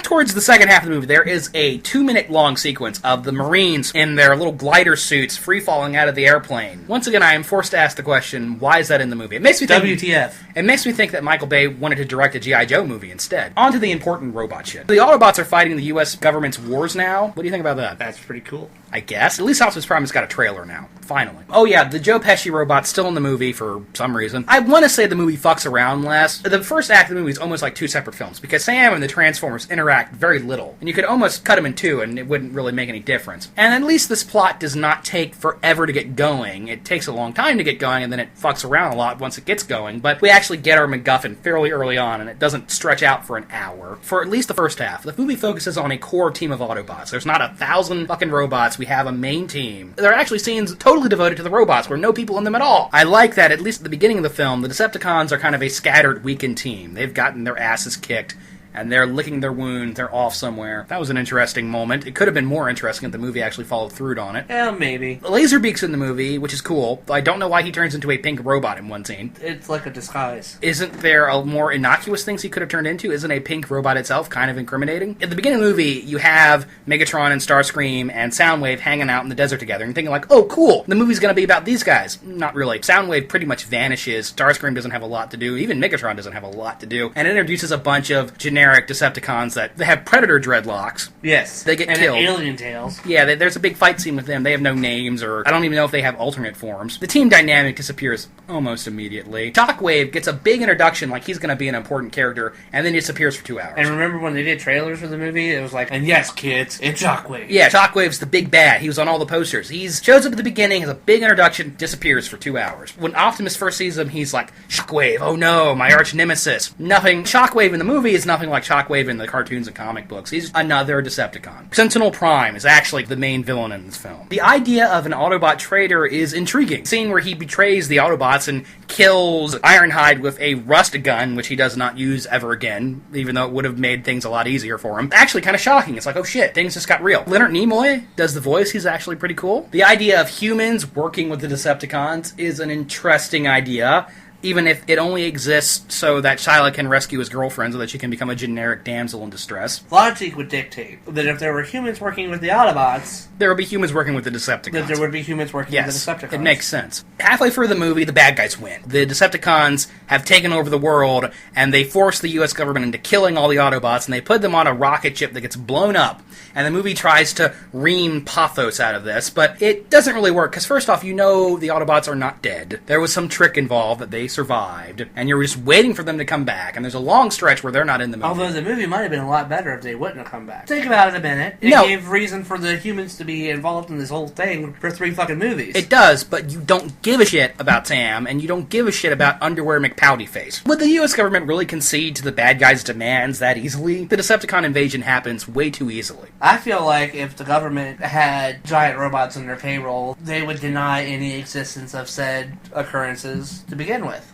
Towards the second half of the movie, there is a 2-minute long sequence of the Marines in their little glider suits free-falling out of the airplane. Once again, I am forced to ask the question, why is that in the movie? It makes me think, WTF. It makes me think that Michael Bay wanted to direct a G.I. Joe movie instead. On to the important robot shit. The Autobots are fighting the U.S. government's wars now. What do you think about that? That's pretty cool. I guess. At least Optimus Prime has got a trailer now. Finally. Oh yeah, the Joe Pesci robot's still in the movie for some reason. I want to say the movie fucks around less. The first act of the movie is almost like two separate films, because Sam and the Transformers interact very little, and you could almost cut them in two and it wouldn't really make any difference. And at least this plot does not take forever to get going. It takes a long time to get going, and then it fucks around a lot once it gets going, but we actually get our MacGuffin fairly early on, and it doesn't stretch out for an hour. For at least the first half, the movie focuses on a core team of Autobots. There's not 1,000 fucking robots. We have a main team. There are actually scenes totally devoted to the robots where no people in them at all. I like that, at least at the beginning of the film, the Decepticons are kind of a scattered, weakened team. They've gotten their asses kicked, and they're licking their wound, they're off somewhere. That was an interesting moment. It could have been more interesting if the movie actually followed through on it. Yeah, maybe. Laserbeak's in the movie, which is cool. I don't know why he turns into a pink robot in one scene. It's like a disguise. Isn't there a more innocuous things he could have turned into? Isn't a pink robot itself kind of incriminating? At the beginning of the movie, you have Megatron and Starscream and Soundwave hanging out in the desert together and thinking like, oh, cool, the movie's going to be about these guys. Not really. Soundwave pretty much vanishes. Starscream doesn't have a lot to do. Even Megatron doesn't have a lot to do. And it introduces a bunch of generic Decepticons that they have Predator dreadlocks. Yes. They get and killed. Alien tails. Yeah, there's a big fight scene with them. They have no names, or I don't even know if they have alternate forms. The team dynamic disappears almost immediately. Shockwave gets a big introduction like he's going to be an important character, and then he disappears for 2 hours. And remember when they did trailers for the movie? It was like, and yes, kids, it's Shockwave. Yeah, Shockwave's the big bad. He was on all the posters. He shows up at the beginning, has a big introduction, disappears for 2 hours. When Optimus first sees him, he's like, Shockwave, oh no, my arch nemesis. Nothing. Shockwave in the movie is nothing like Shockwave in the cartoons and comic books. He's another Decepticon. Sentinel Prime is actually the main villain in this film. The idea of an Autobot traitor is intriguing. The scene where he betrays the Autobots and kills Ironhide with a rust gun, which he does not use ever again, even though it would have made things a lot easier for him. Actually kind of shocking. It's like, oh shit, things just got real. Leonard Nimoy does the voice. He's actually pretty cool. The idea of humans working with the Decepticons is an interesting idea, even if it only exists so that Shyla can rescue his girlfriend so that she can become a generic damsel in distress. Logic would dictate that if there were humans working with the Autobots, there would be humans working with the Decepticons. that there would be humans working with the Decepticons. It makes sense. Halfway through the movie, the bad guys win. The Decepticons have taken over the world, and they force the U.S. government into killing all the Autobots, and they put them on a rocket ship that gets blown up. And the movie tries to ream pathos out of this, but it doesn't really work, because first off, you know the Autobots are not dead. There was some trick involved that they survived, and you're just waiting for them to come back, and there's a long stretch where they're not in the movie. Although the movie might have been a lot better if they wouldn't have come back. Think about it a minute. It gave reason for the humans to be involved in this whole thing for 3 fucking movies. It does, but you don't give a shit about Sam, and you don't give a shit about Underwear McPouty Face. Would the U.S. government really concede to the bad guys' demands that easily? The Decepticon invasion happens way too easily. I feel like if the government had giant robots on their payroll, they would deny any existence of said occurrences to begin with.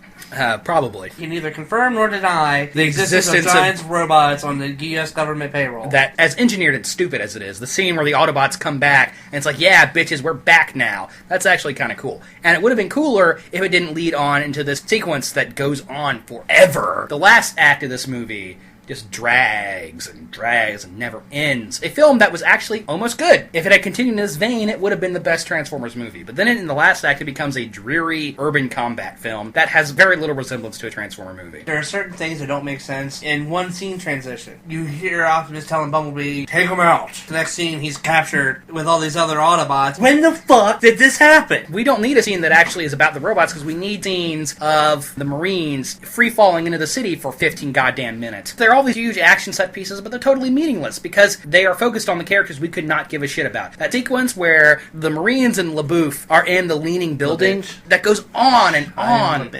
Probably. You can neither confirm nor deny the existence of giant robots on the U.S. government payroll. That, as engineered and stupid as it is, the scene where the Autobots come back, and it's like, yeah, bitches, we're back now. That's actually kind of cool. And it would have been cooler if it didn't lead on into this sequence that goes on forever. The last act of this movie just drags and drags and never ends. A film that was actually almost good. If it had continued in this vein, it would have been the best Transformers movie. But then in the last act, it becomes a dreary urban combat film that has very little resemblance to a Transformer movie. There are certain things that don't make sense in one scene transition. You hear Optimus telling Bumblebee, take him out. The next scene, he's captured with all these other Autobots. When the fuck did this happen? We don't need a scene that actually is about the robots because we need scenes of the Marines free-falling into the city for 15 goddamn minutes. They're all these huge action set pieces, but they're totally meaningless because they are focused on the characters we could not give a shit about. That sequence where the Marines and LaBouffe are in the leaning building, that goes on and on.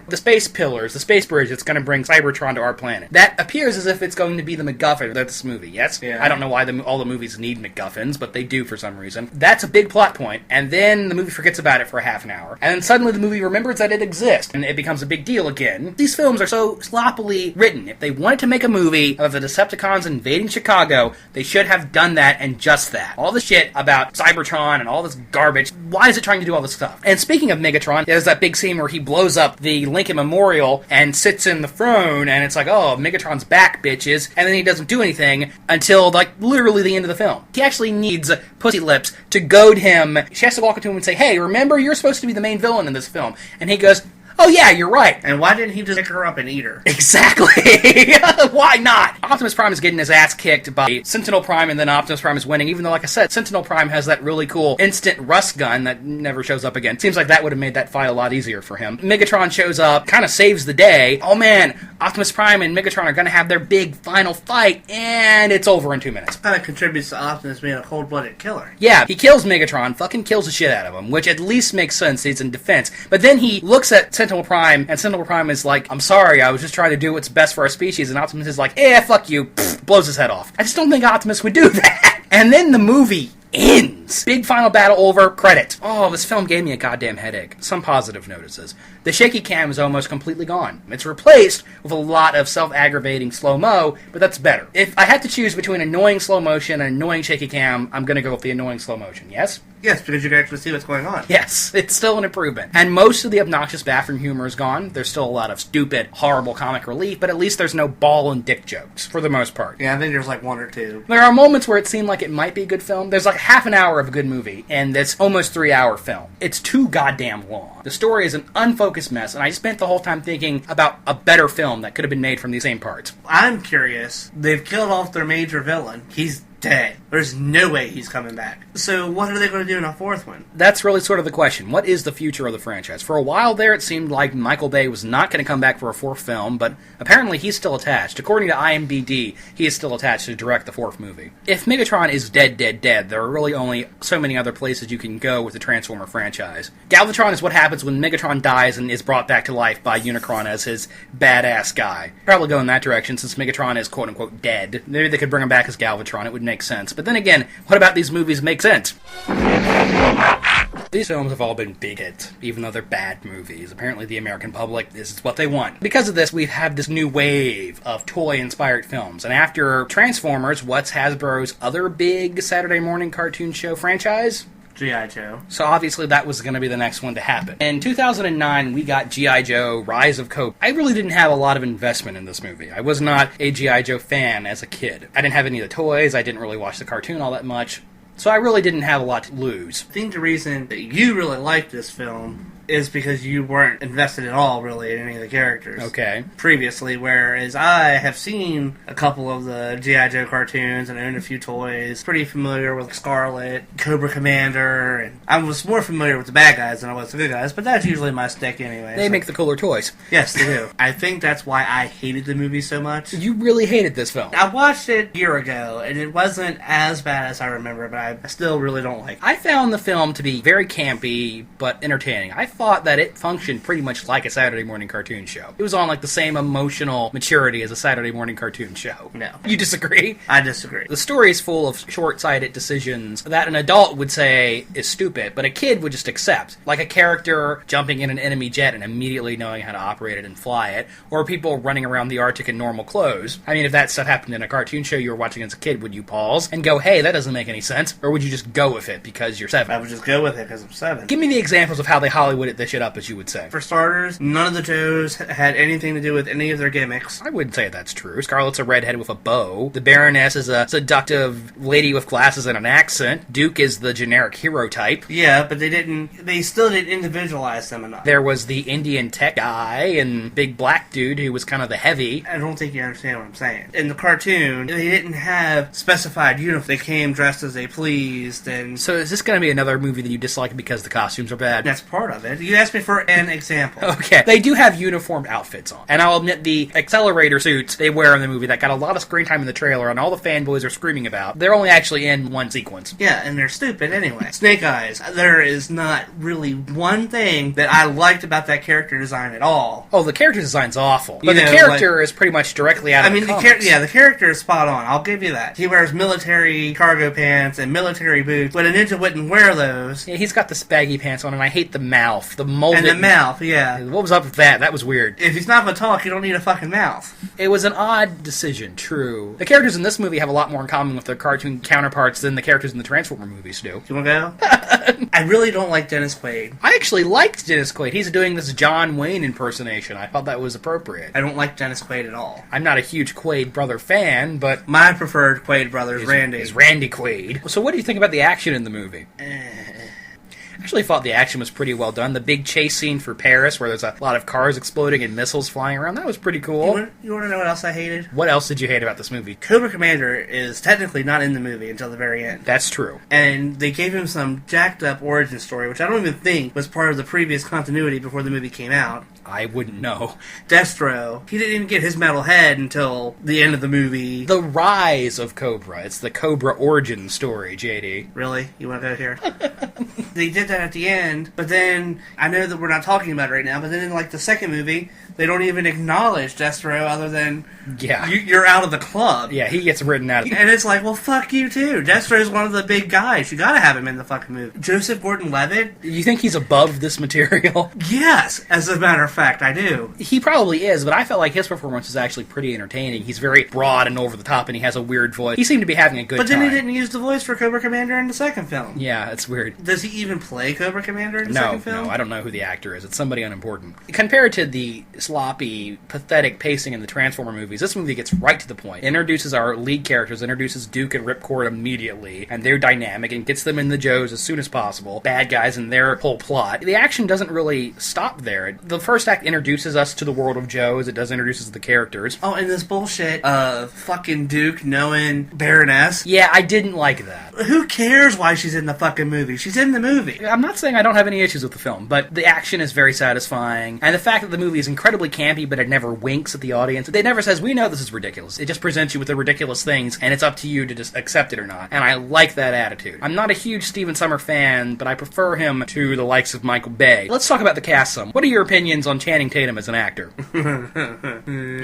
The space pillars, the space bridge that's going to bring Cybertron to our planet. That appears as if it's going to be the MacGuffin of this movie, yes? Yeah. I don't know why all the movies need MacGuffins, but they do for some reason. That's a big plot point, and then the movie forgets about it for a half an hour. And then suddenly the movie remembers that it exists, and it becomes a big deal again. These films are so sloppily written. If they wanted to make a movie of the Decepticons invading Chicago, they should have done that and just that. All the shit about Cybertron and all this garbage, why is it trying to do all this stuff? And speaking of Megatron, there's that big scene where he blows up the Lincoln Memorial and sits in the throne, and it's like, oh, Megatron's back, bitches, and then he doesn't do anything until, like, literally the end of the film. He actually needs Pussy Lips to goad him. She has to walk up to him and say, hey, remember, you're supposed to be the main villain in this film. And he goes, oh yeah, you're right. And why didn't he just pick her up and eat her? Exactly. Why not? Optimus Prime is getting his ass kicked by Sentinel Prime, and then Optimus Prime is winning, even though, like I said, Sentinel Prime has that really cool instant rust gun that never shows up again. Seems like that would have made that fight a lot easier for him. Megatron shows up, kind of saves the day. Oh man, Optimus Prime and Megatron are going to have their big final fight, and it's over in 2 minutes. Kind of contributes to Optimus being a cold-blooded killer. Yeah, he kills Megatron, fucking kills the shit out of him, which at least makes sense. He's in defense. But then he looks at Sentinel Prime, and Sentinel Prime is like, I'm sorry, I was just trying to do what's best for our species, and Optimus is like, fuck you, pfft, blows his head off. I just don't think Optimus would do that. And then the movie ends. Big final battle over, credit. Oh, this film gave me a goddamn headache. Some positive notices. The shaky cam is almost completely gone. It's replaced with a lot of self-aggravating slow-mo, but that's better. If I had to choose between annoying slow motion and annoying shaky cam, I'm gonna go with the annoying slow motion, yes? Yes, because you can actually see what's going on. Yes, it's still an improvement. And most of the obnoxious bathroom humor is gone. There's still a lot of stupid, horrible comic relief, but at least there's no ball and dick jokes, for the most part. Yeah, I think there's like one or two. There are moments where it seemed like it might be a good film. There's like half an hour of a good movie, and it's almost 3-hour film. It's too goddamn long. The story is an unfocused mess, and I spent the whole time thinking about a better film that could have been made from these same parts. I'm curious. They've killed off their major villain. He's dead. There's no way he's coming back. So what are they going to do in a fourth one? That's really sort of the question. What is the future of the franchise? For a while there, it seemed like Michael Bay was not going to come back for a fourth film, but apparently he's still attached. According to IMDb, he is still attached to direct the fourth movie. If Megatron is dead, there are really only so many other places you can go with the Transformer franchise. Galvatron is what happens when Megatron dies and is brought back to life by Unicron as his badass guy. Probably go in that direction since Megatron is quote-unquote dead. Maybe they could bring him back as Galvatron. It would make sense. But then again, what about these movies make sense? These films have all been big hits, even though they're bad movies. Apparently the American public, this is what they want. Because of this, we've had this new wave of toy-inspired films. And after Transformers, what's Hasbro's other big Saturday morning cartoon show franchise? G.I. Joe. So obviously that was going to be the next one to happen. In 2009, we got G.I. Joe, Rise of Cobra. I really didn't have a lot of investment in this movie. I was not a G.I. Joe fan as a kid. I didn't have any of the toys, I didn't really watch the cartoon all that much, so I really didn't have a lot to lose. I think the reason that you really liked this film is because you weren't invested at all, really, in any of the characters. Okay. Previously, whereas I have seen a couple of the G.I. Joe cartoons and owned a few toys. Pretty familiar with Scarlet, Cobra Commander, and I was more familiar with the bad guys than I was the good guys, but that's usually my stick anyway. They make the cooler toys. Yes, they do. I think that's why I hated the movie so much. You really hated this film. I watched it a year ago, and it wasn't as bad as I remember, but I still really don't like it. I found the film to be very campy, but entertaining. I thought that it functioned pretty much like a Saturday morning cartoon show. It was on like the same emotional maturity as a Saturday morning cartoon show. No. You disagree? I disagree. The story is full of short-sighted decisions that an adult would say is stupid, but a kid would just accept. Like a character jumping in an enemy jet and immediately knowing how to operate it and fly it, or people running around the Arctic in normal clothes. I mean, if that stuff happened in a cartoon show you were watching as a kid, would you pause and go, hey, that doesn't make any sense? Or would you just go with it because you're 7? I would just go with it because I'm 7. Give me the examples of how they Hollywooded this shit up, as you would say. For starters, none of the Joes had anything to do with any of their gimmicks. I wouldn't say that's true. Scarlet's a redhead with a bow. The Baroness is a seductive lady with glasses and an accent. Duke is the generic hero type. Yeah, but they still didn't individualize them enough. There was the Indian tech guy and big black dude who was kind of the heavy. I don't think you understand what I'm saying. In the cartoon, they didn't have specified uniforms. They came dressed as they pleased, and... So is this going to be another movie that you dislike because the costumes are bad? That's part of it. You asked me for an example. Okay. They do have uniformed outfits on. And I'll admit the accelerator suits they wear in the movie that got a lot of screen time in the trailer and all the fanboys are screaming about, they're only actually in one sequence. Yeah, and they're stupid anyway. Snake Eyes. There is not really one thing that I liked about that character design at all. Oh, the character design's awful. But the character is pretty much directly out of the comics. The character is spot on. I'll give you that. He wears military cargo pants and military boots, but a ninja wouldn't wear those. Yeah, he's got the spaggy pants on, and I hate the mouth. The molded... And the mouth, yeah. What was up with that? That was weird. If he's not going to talk, you don't need a fucking mouth. It was an odd decision, true. The characters in this movie have a lot more in common with their cartoon counterparts than the characters in the Transformer movies do. You want to go? I really don't like Dennis Quaid. I actually liked Dennis Quaid. He's doing this John Wayne impersonation. I thought that was appropriate. I don't like Dennis Quaid at all. I'm not a huge Quaid brother fan, but... My preferred Quaid brother is Randy. Is Randy Quaid. So what do you think about the action in the movie? I actually thought the action was pretty well done. The big chase scene for Paris, where there's a lot of cars exploding and missiles flying around, that was pretty cool. You want to know what else I hated? What else did you hate about this movie? Cobra Commander is technically not in the movie until the very end. That's true. And they gave him some jacked up origin story, which I don't even think was part of the previous continuity before the movie came out. I wouldn't know. Destro, he didn't even get his metal head until the end of the movie. The rise of Cobra. It's the Cobra origin story, JD. Really? You want to go here? They did that at the end, but then, I know that we're not talking about it right now, but then in like the second movie, They don't even acknowledge Destro other than Yeah. you're out of the club. Yeah, he gets written out. And it's like, well, fuck you too. Destro's one of the big guys. You gotta have him in the fucking movie. Joseph Gordon-Levitt? You think he's above this material? Yes, as a matter of fact, I do. He probably is, but I felt like his performance is actually pretty entertaining. He's very broad and over the top, and he has a weird voice. He seemed to be having a good time. But then he didn't use the voice for Cobra Commander in the second film. Yeah, it's weird. Does he even play Cobra Commander in the second film? No, I don't know who the actor is. It's somebody unimportant. Compared to the sloppy, pathetic pacing in the Transformer movies, this movie gets right to the point. It introduces our lead characters, introduces Duke and Ripcord immediately, and they're dynamic, and gets them in the Joes as soon as possible. Bad guys and their whole plot. The action doesn't really stop there. The first act introduces us to the world of Joe, as it does introduces the characters. Oh, and this bullshit of fucking Duke knowing Baroness. Yeah, I didn't like that. Who cares why she's in the fucking movie? She's in the movie. I'm not saying I don't have any issues with the film, but the action is very satisfying, and the fact that the movie is incredibly campy, but it never winks at the audience. It never says, we know this is ridiculous. It just presents you with the ridiculous things, and it's up to you to just accept it or not. And I like that attitude. I'm not a huge Stephen Sommer fan, but I prefer him to the likes of Michael Bay. Let's talk about the cast some. What are your opinions on Channing Tatum as an actor?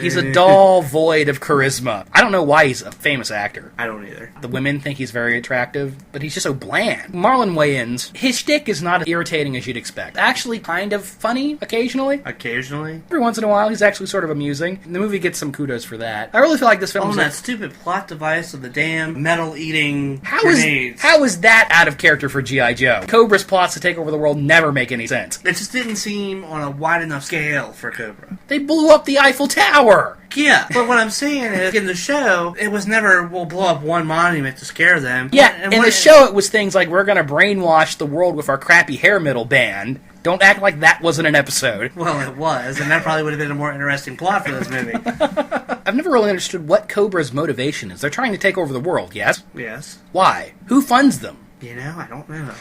He's a dull void of charisma. I don't know why he's a famous actor. I don't either. The women think he's very attractive, but he's just so bland. Marlon Wayans, his shtick is not as irritating as you'd expect. Actually kind of funny occasionally. Occasionally? Every once in a while, he's actually sort of amusing. The movie gets some kudos for that. I really feel like this film Oh, that stupid plot device of the damn metal-eating grenades. How is that out of character for G.I. Joe? Cobra's plots to take over the world never make any sense. It just didn't seem on a wide enough scale for Cobra. They blew up the Eiffel Tower! Yeah, but what I'm saying is, in the show, it was never, we'll blow up one monument to scare them. Yeah, in the show it was things like, we're gonna brainwash the world with our crappy hair metal band. Don't act like that wasn't an episode. Well, it was, and that probably would have been a more interesting plot for this movie. I've never really understood what Cobra's motivation is. They're trying to take over the world, yes? Yes. Why? Who funds them? You know, I don't know.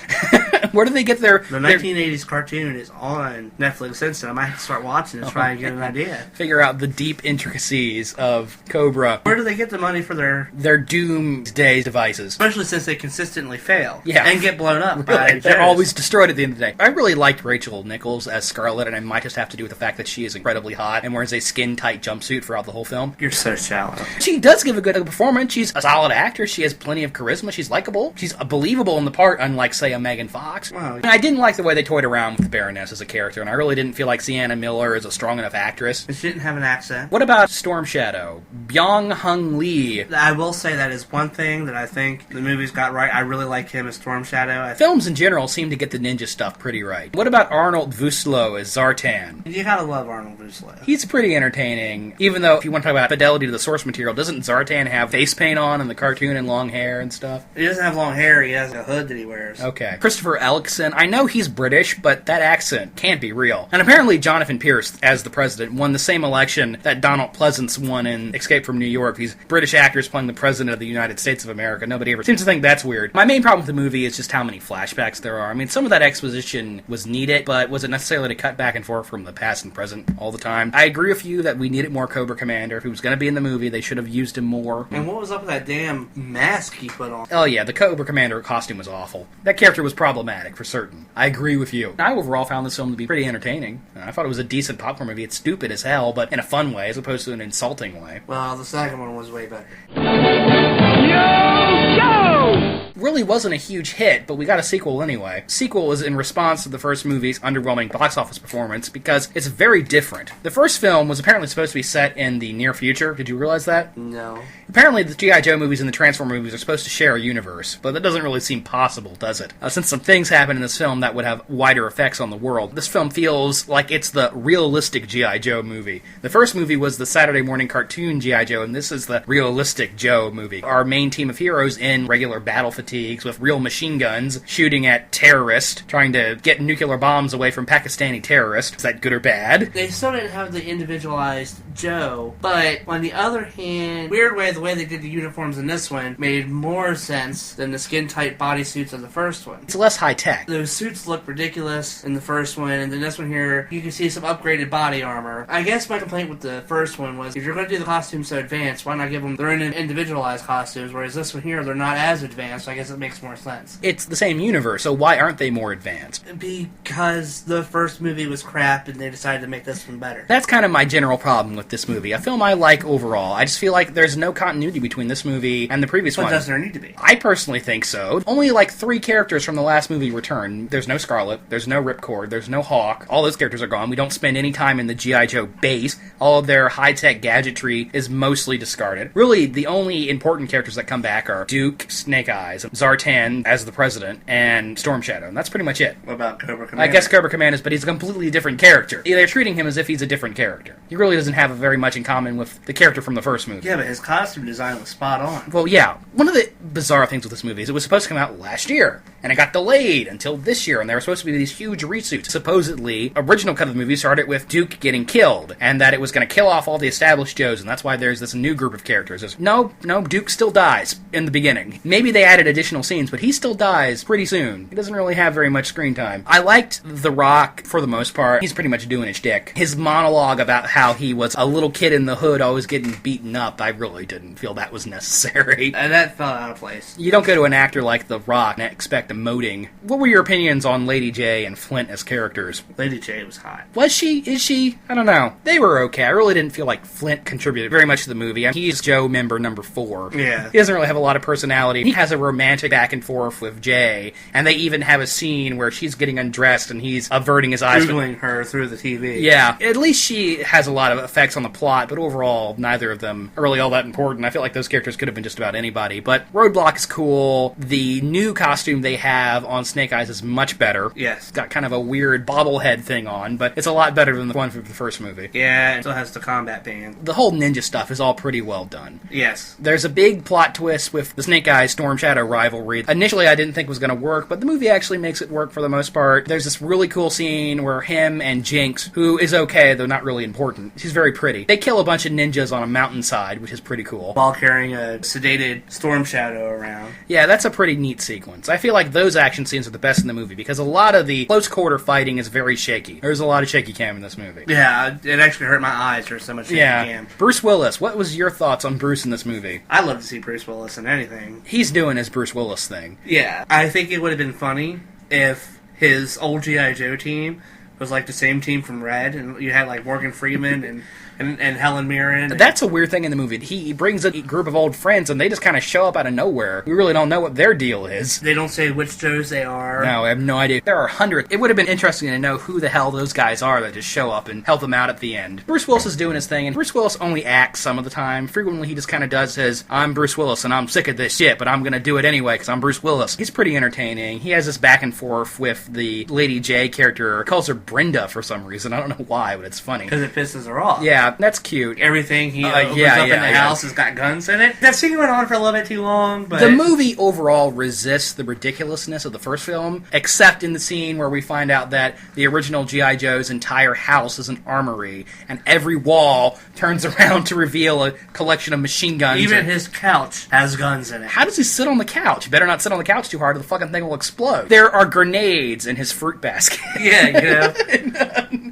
Where do they get their... The 1980s cartoon is on Netflix Instant. I might have to start watching it to try and get an idea. Figure out the deep intricacies of Cobra. Where do they get the money for their doomsday devices? Especially since they consistently fail. Yeah. And get blown up by They're always destroyed at the end of the day. I really liked Rachel Nichols as Scarlet, and it might just have to do with the fact that she is incredibly hot and wears a skin-tight jumpsuit throughout the whole film. You're so shallow. She does give a good performance. She's a solid actor. She has plenty of charisma. She's likable. She's believable in the part, unlike, say, a Megan Fox. Wow. And I didn't like the way they toyed around with the Baroness as a character, and I really didn't feel like Sienna Miller is a strong enough actress. She didn't have an accent. What about Storm Shadow? Byung-Hun Lee. I will say that is one thing that I think the movie's got right. I really like him as Storm Shadow. Films in general seem to get the ninja stuff pretty right. What about Arnold Vosloo as Zartan? You gotta love Arnold Vosloo. He's pretty entertaining, even though if you want to talk about fidelity to the source material, doesn't Zartan have face paint on in the cartoon and long hair and stuff? He doesn't have long hair, he has a hood that he wears. Okay. Christopher Ellickson, I know he's British, but that accent can't be real. And apparently Jonathan Pierce, as the president, won the same election that Donald Pleasance won in Escape from New York. These British actors playing the president of the United States of America. Nobody ever seems to think that's weird. My main problem with the movie is just how many flashbacks there are. I mean, some of that exposition was needed, but was it necessarily to cut back and forth from the past and present all the time? I agree with you that we needed more Cobra Commander. If he was going to be in the movie, they should have used him more. And what was up with that damn mask he put on? Oh yeah, the Cobra Commander costume was awful. That character was problematic, for certain. I agree with you. I overall found this film to be pretty entertaining. I thought it was a decent popcorn movie. It's stupid as hell, but in a fun way, as opposed to an insulting way. Well, the second one was way better. Really wasn't a huge hit, but we got a sequel anyway. Sequel was in response to the first movie's underwhelming box office performance because it's very different. The first film was apparently supposed to be set in the near future. Did you realize that? No. Apparently the G.I. Joe movies and the Transformer movies are supposed to share a universe, but that doesn't really seem possible, does it? Since some things happen in this film that would have wider effects on the world, this film feels like it's the realistic G.I. Joe movie. The first movie was the Saturday morning cartoon G.I. Joe, and this is the realistic Joe movie. Our main team of heroes in regular battle fatigues with real machine guns shooting at terrorists, trying to get nuclear bombs away from Pakistani terrorists. Is that good or bad? They still didn't have the individualized Joe, but on the other hand, weird way, the way they did the uniforms in this one made more sense than the skin-tight bodysuits of the first one. It's less high-tech. Those suits look ridiculous in the first one, and then this one here, you can see some upgraded body armor. I guess my complaint with the first one was, if you're going to do the costumes so advanced, why not give them their own individualized costumes, whereas this one here, they're not as advanced, so I guess it makes makes more sense. It's the same universe, so why aren't they more advanced? Because the first movie was crap and they decided to make this one better. That's kind of my general problem with this movie. A film I like overall. I just feel like there's no continuity between this movie and the previous one. But doesn't there need to be? I personally think so. Only like 3 characters from the last movie return. There's no Scarlet, there's no Ripcord, there's no Hawk. All those characters are gone. We don't spend any time in the G.I. Joe base. All of their high-tech gadgetry is mostly discarded. Really, the only important characters that come back are Duke, Snake Eyes, Zartan as the president, and Storm Shadow. And that's pretty much it. What about Cobra Commander? I guess Cobra Commander is, but he's a completely different character. They're treating him as if he's a different character. He really doesn't have very much in common with the character from the first movie. Yeah, but his costume design was spot on. Well, yeah. One of the bizarre things with this movie is it was supposed to come out last year, and it got delayed until this year, and there were supposed to be these huge reshoots. Supposedly, original cut of the movie started with Duke getting killed, and that it was going to kill off all the established Joes, and that's why there's this new group of characters. No, Duke still dies in the beginning. Maybe they added additional scenes, but he still dies pretty soon. He doesn't really have very much screen time. I liked The Rock for the most part. He's pretty much doing his dick. His monologue about how he was a little kid in the hood always getting beaten up, I really didn't feel that was necessary. And that fell out of place. You don't go to an actor like The Rock and expect emoting. What were your opinions on Lady J and Flint as characters? Lady J was hot. Was she? Is she? I don't know. They were okay. I really didn't feel like Flint contributed very much to the movie. I mean, he's Joe member number 4. Yeah. He doesn't really have a lot of personality. He has a romantic back and forth with Jay, and they even have a scene where she's getting undressed and he's averting his eyes. Googling her through the TV. Yeah. At least she has a lot of effects on the plot, but overall, neither of them are really all that important. I feel like those characters could have been just about anybody. But Roadblock is cool. The new costume they have on Snake Eyes is much better. Yes. It's got kind of a weird bobblehead thing on, but it's a lot better than the one from the first movie. Yeah, it still has the combat band. The whole ninja stuff is all pretty well done. Yes. There's a big plot twist with the Snake Eyes Storm Shadow rivalry. Initially, I didn't think was going to work, but the movie actually makes it work for the most part. There's this really cool scene where him and Jinx, who is okay, though not really important, she's very pretty, they kill a bunch of ninjas on a mountainside, which is pretty cool. While carrying a sedated Storm Shadow around. Yeah, that's a pretty neat sequence. I feel like those action scenes are the best in the movie, because a lot of the close quarter fighting is very shaky. There's a lot of shaky cam in this movie. Yeah, it actually hurt my eyes. There's so much shaky cam. Bruce Willis, what was your thoughts on Bruce in this movie? I'd love to see Bruce Willis in anything. He's doing his Bruce Willis thing. Yeah, I think it would have been funny if his old G.I. Joe team was like the same team from Red, and you had like Morgan Freeman and Helen Mirren. That's a weird thing in the movie. He brings a group of old friends, and they just kind of show up out of nowhere. We really don't know what their deal is. They don't say which Joes they are. No, I have no idea. There are hundreds. It would have been interesting to know who the hell those guys are that just show up and help them out at the end. Bruce Willis is doing his thing, and Bruce Willis only acts some of the time. Frequently, he just kind of does his, I'm Bruce Willis, and I'm sick of this shit, but I'm going to do it anyway because I'm Bruce Willis. He's pretty entertaining. He has this back and forth with the Lady J character. He calls her Brenda for some reason. I don't know why, but it's funny. Because it pisses her off. Yeah, that's cute. Everything he opens up in the house has got guns in it. That scene went on for a little bit too long, but... The movie overall resists the ridiculousness of the first film, except in the scene where we find out that the original G.I. Joe's entire house is an armory, and every wall turns around to reveal a collection of machine guns. Even his couch has guns in it. How does he sit on the couch? You better not sit on the couch too hard or the fucking thing will explode. There are grenades in his fruit basket. Yeah, you know.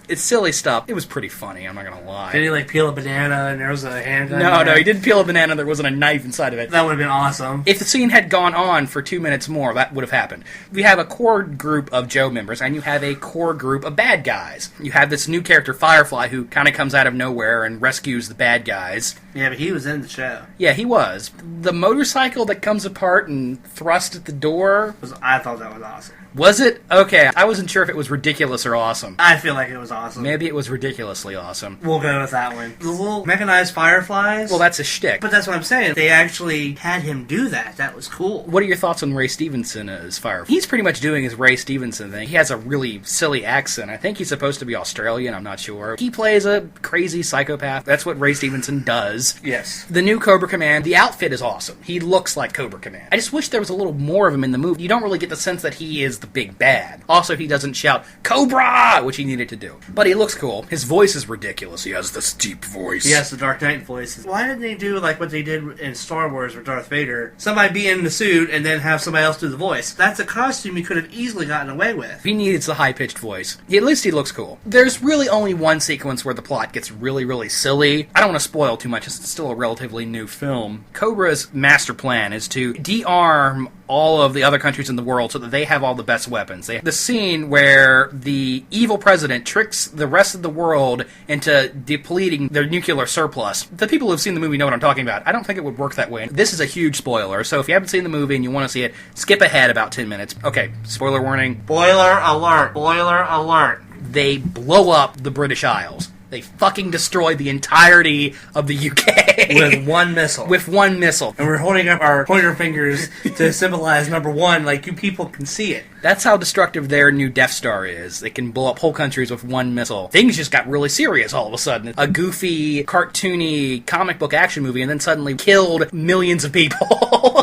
It's silly stuff. It was pretty funny, I'm not gonna lie. Did he, like, peel a banana and there was a handgun? No, he didn't peel a banana, there wasn't a knife inside of it. That would have been awesome. If the scene had gone on for 2 minutes more, that would have happened. We have a core group of Joe members, and you have a core group of bad guys. You have this new character, Firefly, who kind of comes out of nowhere and rescues the bad guys. Yeah, but he was in the show. Yeah, he was. The motorcycle that comes apart and thrust at the door... I thought that was awesome. Was it? Okay, I wasn't sure if it was ridiculous or awesome. I feel like it was awesome. Maybe it was ridiculously awesome. We'll go with that one. The little mechanized fireflies? Well, that's a shtick. But that's what I'm saying. They actually had him do that. That was cool. What are your thoughts on Ray Stevenson as Firefly? He's pretty much doing his Ray Stevenson thing. He has a really silly accent. I think he's supposed to be Australian, I'm not sure. He plays a crazy psychopath. That's what Ray Stevenson does. Yes. The new Cobra Command, the outfit is awesome. He looks like Cobra Command. I just wish there was a little more of him in the movie. You don't really get the sense that he is the big bad. Also, he doesn't shout, Cobra! Which he needed to do. But he looks cool. His voice is ridiculous. He has this deep voice. He has the Dark Knight voice. Why didn't they do like what they did in Star Wars with Darth Vader? Somebody be in the suit and then have somebody else do the voice. That's a costume he could have easily gotten away with. He needs the high-pitched voice. At least he looks cool. There's really only one sequence where the plot gets really, really silly. I don't want to spoil too much. It's still a relatively new film. Cobra's master plan is to de-arm all of the other countries in the world so that they have all the best weapons. The scene where the evil president tricks the rest of the world into depleting their nuclear surplus. The people who've seen the movie know what I'm talking about. I don't think it would work that way. This is a huge spoiler, so if you haven't seen the movie and you want to see it, skip ahead about 10 minutes. Okay, spoiler warning. Boiler alert. Boiler alert. They blow up the British Isles. They fucking destroy the entirety of the UK. With one missile. With one missile. And we're holding up our pointer fingers to symbolize number one, like you people can see it. That's how destructive their new Death Star is. They can blow up whole countries with one missile. Things just got really serious all of a sudden. A goofy, cartoony, comic book action movie, and then suddenly killed millions of people.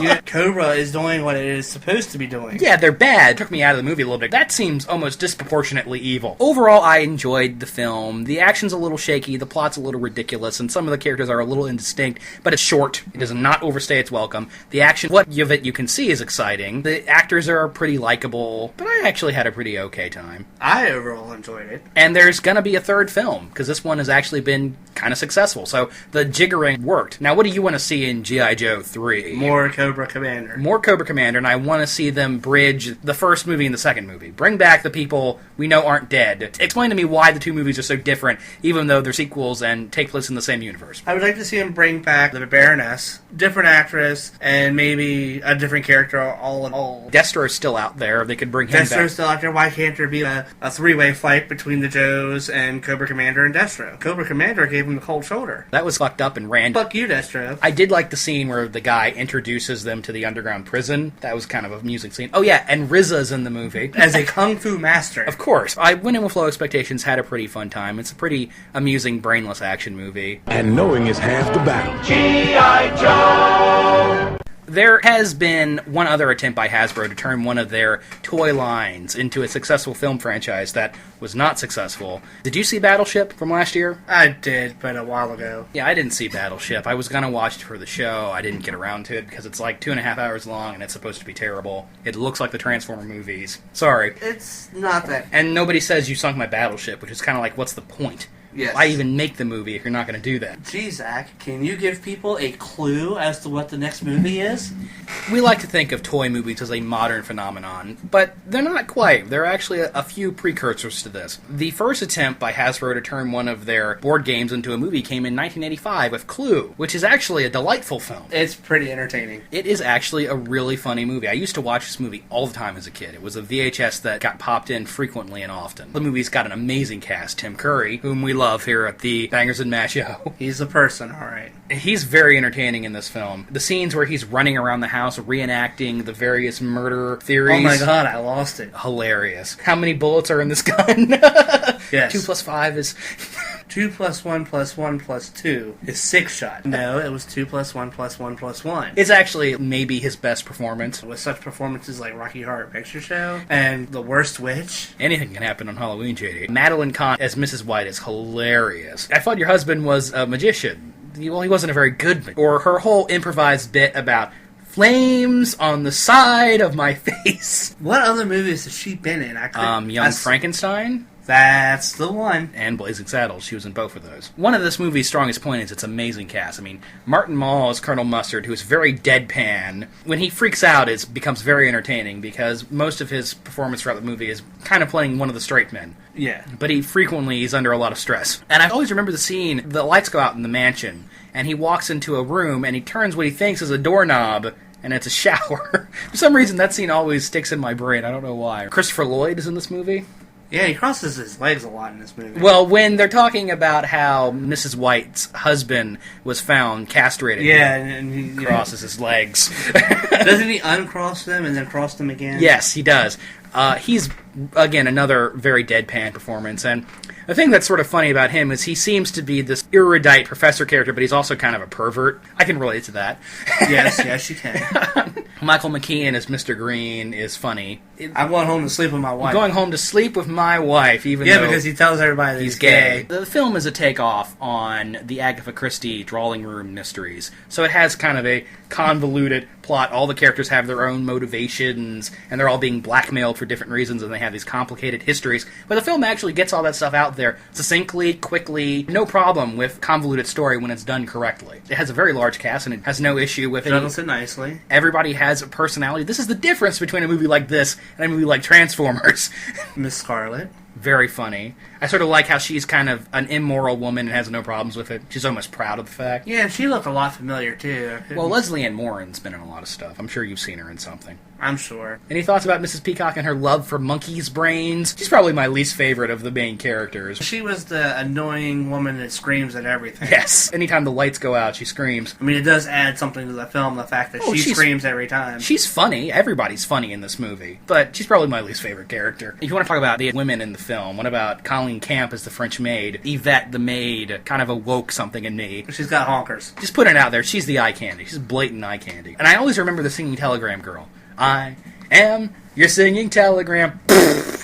Yeah, Cobra is doing what it is supposed to be doing. Yeah, they're bad. Took me out of the movie a little bit. That seems almost disproportionately evil. Overall, I enjoyed the film. The action's a little shaky, the plot's a little ridiculous, and some of the characters are a little indistinct, but it's short. It does not overstay its welcome. The action, what of it you can see is exciting. The actors are pretty likable, but I actually had a pretty okay time. I overall enjoyed it. And there's gonna be a third film, because this one has actually been kind of successful, so the jiggering worked. Now, what do you want to see in G.I. Joe 3? More Cobra Commander. More Cobra Commander, and I want to see them bridge the first movie and the second movie. Bring back the people we know aren't dead. Explain to me why the two movies are so different, even though they're sequels and take place in the same universe. I would like to see him bring back the Baroness, different actress, and maybe a different character all in all. Destro's still out there. They could bring him back. Destro's still out there. Why can't there be a three-way fight between the Joes and Cobra Commander and Destro? Cobra Commander gave him the cold shoulder. That was fucked up and random. Fuck you, Destro. I did like the scene where the guy introduces them to the underground prison. That was kind of an amusing scene. Oh yeah, and RZA's in the movie. As a kung fu master. Of course. I went in with low expectations, had a pretty fun time. It's a pretty amusing, brainless action movie. And knowing is half the battle. G.I. Joe! There has been one other attempt by Hasbro to turn one of their toy lines into a successful film franchise that was not successful. Did you see Battleship from last year? I did, but a while ago. Yeah, I didn't see Battleship. I was going to watch it for the show. I didn't get around to it because it's like 2.5 hours long and it's supposed to be terrible. It looks like the Transformer movies. Sorry. It's not that. And nobody says you sunk my Battleship, which is kind of like, what's the point? Yes. Why even make the movie if you're not going to do that? Gee, Zack, can you give people a clue as to what the next movie is? We like to think of toy movies as a modern phenomenon, but they're not quite. There are actually a few precursors to this. The first attempt by Hasbro to turn one of their board games into a movie came in 1985 with Clue, which is actually a delightful film. It's pretty entertaining. It is actually a really funny movie. I used to watch this movie all the time as a kid. It was a VHS that got popped in frequently and often. The movie's got an amazing cast. Tim Curry, whom we love here at the Bangers and Mash show. He's a person, alright. He's very entertaining in this film. The scenes where he's running around the house reenacting the various murder theories. Oh my god, I lost it. Hilarious. How many bullets are in this gun? Yes. 2 plus 5 is... 2 plus 1 plus 1 plus 2 is 6 shot. No, it was 2 plus 1 plus 1 plus 1. It's actually maybe his best performance. With such performances like Rocky Horror Picture Show and The Worst Witch. Anything can happen on Halloween, JD. Madeline Kahn as Mrs. White is hilarious. I thought your husband was a magician. Well, he wasn't a very good magician. Or her whole improvised bit about flames on the side of my face. What other movies has she been in? Young Frankenstein? That's the one. And Blazing Saddles. She was in both of those. One of this movie's strongest point is its amazing cast. I mean, Martin Mull is Colonel Mustard, who is very deadpan. When he freaks out, it becomes very entertaining because most of his performance throughout the movie is kind of playing one of the straight men. Yeah. But he frequently is under a lot of stress. And I always remember the scene, the lights go out in the mansion, and he walks into a room, and he turns what he thinks is a doorknob, and it's a shower. For some reason, that scene always sticks in my brain. I don't know why. Christopher Lloyd is in this movie. Yeah, he crosses his legs a lot in this movie. Well, when they're talking about how Mrs. White's husband was found castrated, yeah, and he crosses his legs. Doesn't he uncross them and then cross them again? Yes, he does. He's, again, another very deadpan performance, and the thing that's sort of funny about him is he seems to be this erudite professor character, but he's also kind of a pervert. I can relate to that. Yes, you can. Michael McKean as Mr. Green is funny. I'm going home to sleep with my wife. I'm going home to sleep with my wife, even though... Yeah, because he tells everybody that he's gay. The film is a takeoff on the Agatha Christie Drawing Room Mysteries, so it has kind of a convoluted plot. All the characters have their own motivations, and they're all being blackmailed for different reasons, and they have these complicated histories. But the film actually gets all that stuff out there succinctly, quickly, no problem with convoluted story when it's done correctly. It has a very large cast, and it has no issue with it. Juggles it nicely. Everybody has a personality. This is the difference between a movie like this and a movie like Transformers. Miss Scarlet. Very funny. I sort of like how she's kind of an immoral woman and has no problems with it. She's almost proud of the fact. Yeah, she looked a lot familiar, too. Well, Leslie Ann Morin's been in a lot of stuff. I'm sure you've seen her in something. I'm sure. Any thoughts about Mrs. Peacock and her love for monkeys' brains? She's probably my least favorite of the main characters. She was the annoying woman that screams at everything. Yes. Anytime the lights go out, she screams. I mean, it does add something to the film, the fact that she screams every time. She's funny. Everybody's funny in this movie. But she's probably my least favorite character. If you want to talk about the women in the film, what about Colleen Camp as the French maid? Yvette the maid kind of awoke something in me. She's got honkers. Just putting it out there. She's the eye candy. She's blatant eye candy. And I always remember the singing telegram girl. I am your singing telegram.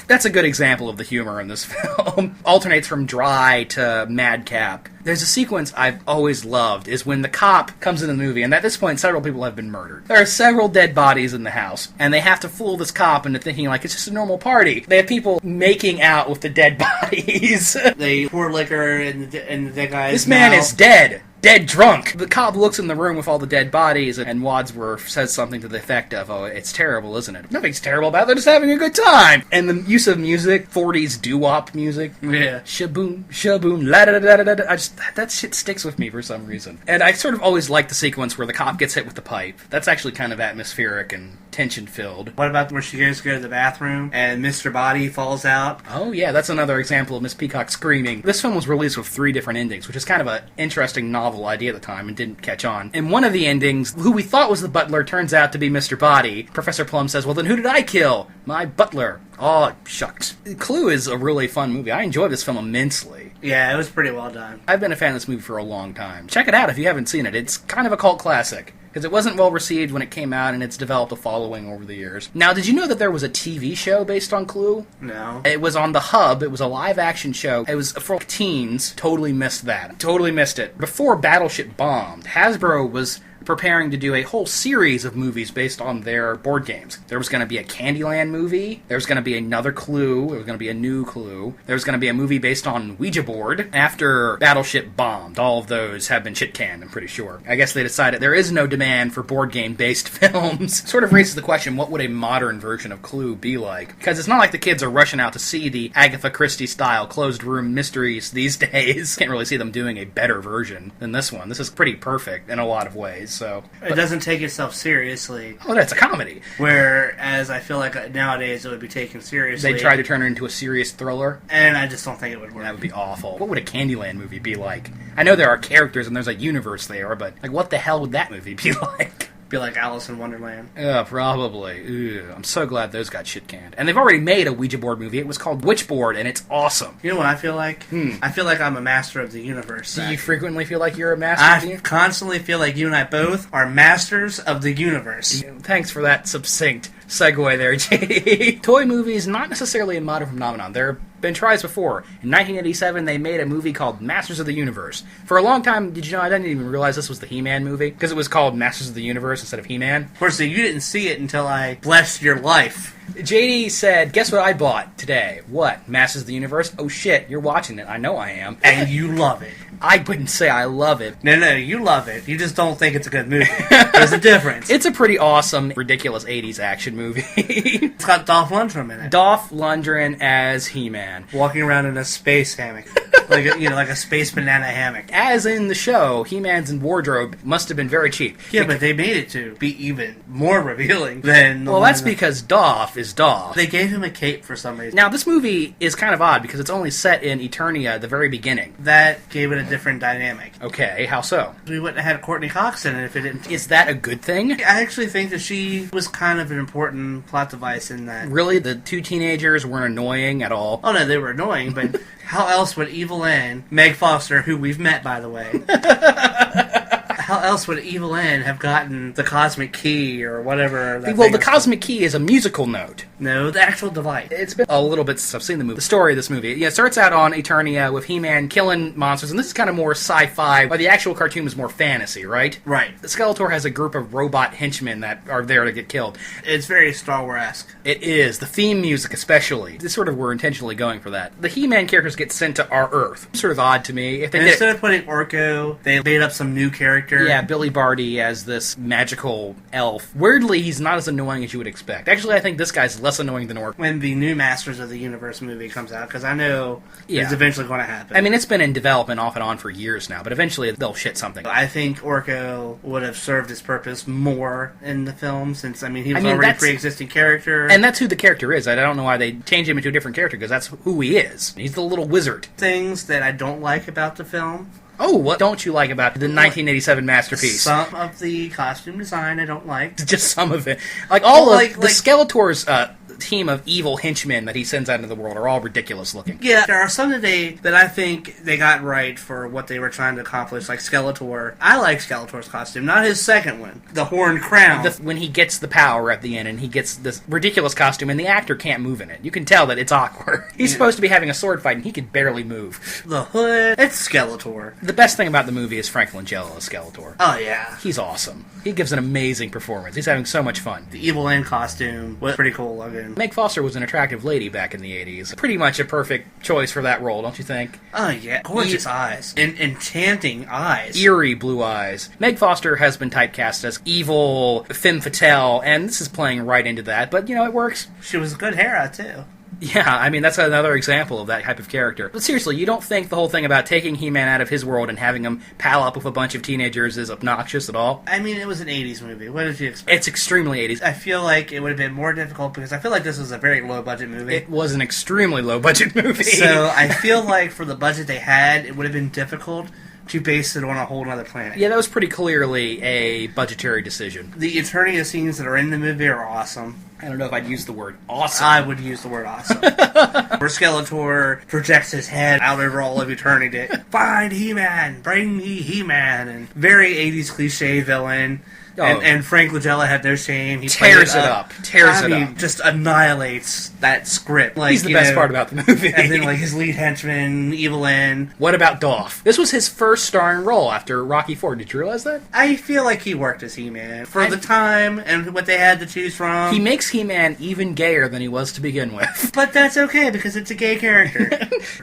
That's a good example of the humor in this film. Alternates from dry to madcap. There's a sequence I've always loved, is when the cop comes in the movie, and at this point several people have been murdered. There are several dead bodies in the house, and they have to fool this cop into thinking like it's just a normal party. They have people making out with the dead bodies. They pour liquor in the dead guy's This man mouth. is dead. Dead drunk. The cop looks in the room with all the dead bodies, and Wadsworth says something to the effect of, "Oh, it's terrible, isn't it?" Nothing's terrible about it. They're just having a good time. And the use of music, 40s doo-wop music. Yeah. Shaboom, shaboom, la da da da da. That shit sticks with me for some reason. And I sort of always like the sequence where the cop gets hit with the pipe. That's actually kind of atmospheric and tension-filled. What about where she goes to go to the bathroom and Mr. Body falls out? Oh, yeah, that's another example of Miss Peacock screaming. This film was released with 3 different endings, which is kind of an interesting novel idea at the time and didn't catch on. In one of the endings, who we thought was the butler turns out to be Mr. Body. Professor Plum says, "Well, then who did I kill? My butler." Oh, shucks. Clue is a really fun movie. I enjoyed this film immensely. Yeah, it was pretty well done. I've been a fan of this movie for a long time. Check it out if you haven't seen it. It's kind of a cult classic, because it wasn't well received when it came out, and it's developed a following over the years. Now, did you know that there was a TV show based on Clue? No. It was on The Hub. It was a live-action show. It was for teens. Totally missed that. Totally missed it. Before Battleship bombed, Hasbro was preparing to do a whole series of movies based on their board games. There was going to be a Candyland movie. There was going to be another Clue. There was going to be a new Clue. There was going to be a movie based on Ouija board. After Battleship bombed, all of those have been shit-canned, I'm pretty sure. I guess they decided there is no demand for board game-based films. Sort of raises the question, what would a modern version of Clue be like? Because it's not like the kids are rushing out to see the Agatha Christie-style closed-room mysteries these days. Can't really see them doing a better version than this one. This is pretty perfect in a lot of ways. So, it doesn't take itself seriously. Oh, that's a comedy. Whereas I feel like nowadays it would be taken seriously. They tried to turn it into a serious thriller. And I just don't think it would work. That would be awful. What would a Candyland movie be like? I know there are characters and there's a universe there, but like, what the hell would that movie be like? Be like Alice in Wonderland. Yeah, probably. Ugh, I'm so glad those got shit canned. And they've already made a Ouija board movie. It was called Witchboard, and it's awesome. You know what I feel like? I feel like I'm a master of the universe. Do Zack. you frequently feel like you're a master of the I universe? constantly feel like you and I both are masters of the universe. Thanks for that succinct segue there, JD. Toy movies, not necessarily a modern phenomenon. There have been tries before. In 1987, they made a movie called Masters of the Universe. For a long time, did you know, I didn't even realize this was the He-Man movie, because it was called Masters of the Universe instead of He-Man. Of course, you didn't see it until I blessed your life. JD said, "Guess what I bought today?" "What? Masters of the Universe?" "Oh shit, you're watching it. I know I am." And you love it. I wouldn't say I love it. No, you love it. You just don't think it's a good movie. There's a difference. It's a pretty awesome, ridiculous 80s action movie. It's got Dolph Lundgren in it. Dolph Lundgren as He-Man. Walking around in a space hammock. like a space banana hammock. As in the show, He-Man's wardrobe must have been very cheap. Yeah, but they made it to be even more revealing than... Well, that's because Dolph is Dolph. They gave him a cape for some reason. Now, this movie is kind of odd because it's only set in Eternia at the very beginning. That gave it a different dynamic. Okay, how so? We wouldn't have had Courtney Cox in it if it didn't... Is that a good thing? I actually think that she was kind of an important plot device in that. Really? The two teenagers weren't annoying at all? Oh, no, they were annoying, but how else would Evil Ann, Meg Foster, who we've met, by the way... How else would Evil Ann have gotten the Cosmic Key or whatever? Well, the Cosmic Key is a musical note. No, the actual device. It's been a little bit since I've seen the movie. The story of this movie, it starts out on Eternia with He-Man killing monsters, and this is kind of more sci-fi, but the actual cartoon is more fantasy, right? Right. Skeletor has a group of robot henchmen that are there to get killed. It's very Star Wars-esque. It is. The theme music especially. This sort of were intentionally going for that. The He-Man characters get sent to our Earth. Sort of odd to me. If they and instead of putting Orko, they made up some new character. Yeah, Billy Barty as this magical elf. Weirdly, he's not as annoying as you would expect. Actually, I think this guy's less annoying than Orko. When the new Masters of the Universe movie comes out, because I know it's eventually going to happen. I mean, it's been in development off and on for years now, but eventually they'll shit something. I think Orko would have served his purpose more in the film, since, he was already a pre-existing character. And that's who the character is. I don't know why they changed him into a different character, because that's who he is. He's the little wizard. Things that I don't like about the film. Oh, what don't you like about the 1987 masterpiece? Some of the costume design I don't like. Just some of it. Like, the Skeletor's team of evil henchmen that he sends out into the world are all ridiculous looking. Yeah, there are some today that I think they got right for what they were trying to accomplish, like Skeletor. I like Skeletor's costume, not his second one, the horned crown. When he gets the power at the end and he gets this ridiculous costume and the actor can't move in it. You can tell that it's awkward. He's supposed to be having a sword fight and he can barely move. The hood, it's Skeletor. The best thing about the movie is Frank Langella as Skeletor. Oh, yeah. He's awesome. He gives an amazing performance. He's having so much fun. The Evil End costume was pretty cool looking. Meg Foster was an attractive lady back in the 80s. Pretty much a perfect choice for that role, don't you think? Oh, yeah. Gorgeous eyes. Enchanting eyes. Eerie blue eyes. Meg Foster has been typecast as evil femme fatale, and this is playing right into that, but, it works. She was a good Hera, too. Yeah, that's another example of that type of character. But seriously, you don't think the whole thing about taking He-Man out of his world and having him pal up with a bunch of teenagers is obnoxious at all? It was an 80s movie. What did you expect? It's extremely 80s. I feel like it would have been more difficult because I feel like this was a very low-budget movie. It was an extremely low-budget movie. So I feel like for the budget they had, it would have been difficult to base it on a whole other planet. Yeah, that was pretty clearly a budgetary decision. The Eternia scenes that are in the movie are awesome. I don't know if I'd use the word awesome. I would use the word awesome. Where Skeletor projects his head out over all of eternity. Find He-Man! Bring me He-Man! And very 80s cliche villain. Oh. And Frank Langella had no shame. He tears it up. Just annihilates that script. He's the best part about the movie. And then, his lead henchman, Evil End. What about Dolph? This was his first starring role after Rocky IV. Did you realize that? I feel like he worked as He-Man. For the time and what they had to choose from. He makes He-Man even gayer than he was to begin with. But that's okay, because it's a gay character.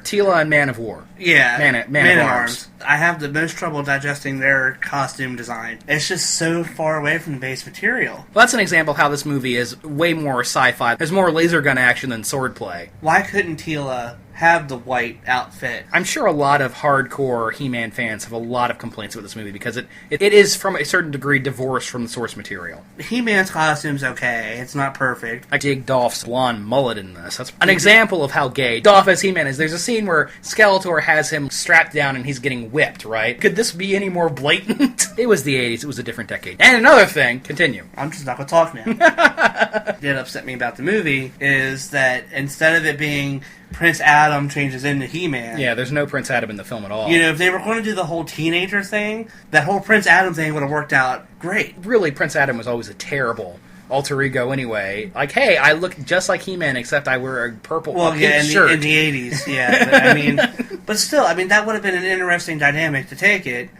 Teela and Man of War. Yeah. Man of Arms. I have the most trouble digesting their costume design. It's just so far away from the base material. Well, that's an example of how this movie is way more sci-fi. There's more laser gun action than swordplay. Why couldn't Teela have the white outfit? I'm sure a lot of hardcore He-Man fans have a lot of complaints about this movie because it is, from a certain degree, divorced from the source material. He-Man's costume's okay. It's not perfect. I dig Dolph's blonde mullet in this. That's an example of how gay Dolph as He-Man is. There's a scene where Skeletor has him strapped down and he's getting whipped, right? Could this be any more blatant? It was the 80s. It was a different decade. And another thing, continue. I'm just not going to talk now. What did upset me about the movie is that instead of it being Prince Adam changes into He-Man. Yeah, there's no Prince Adam in the film at all. If they were going to do the whole teenager thing, that whole Prince Adam thing would have worked out great. Really, Prince Adam was always a terrible alter ego anyway. Hey, I look just like He-Man except I wear a purple shirt. In the 80s, yeah. But still, that would have been an interesting dynamic to take it.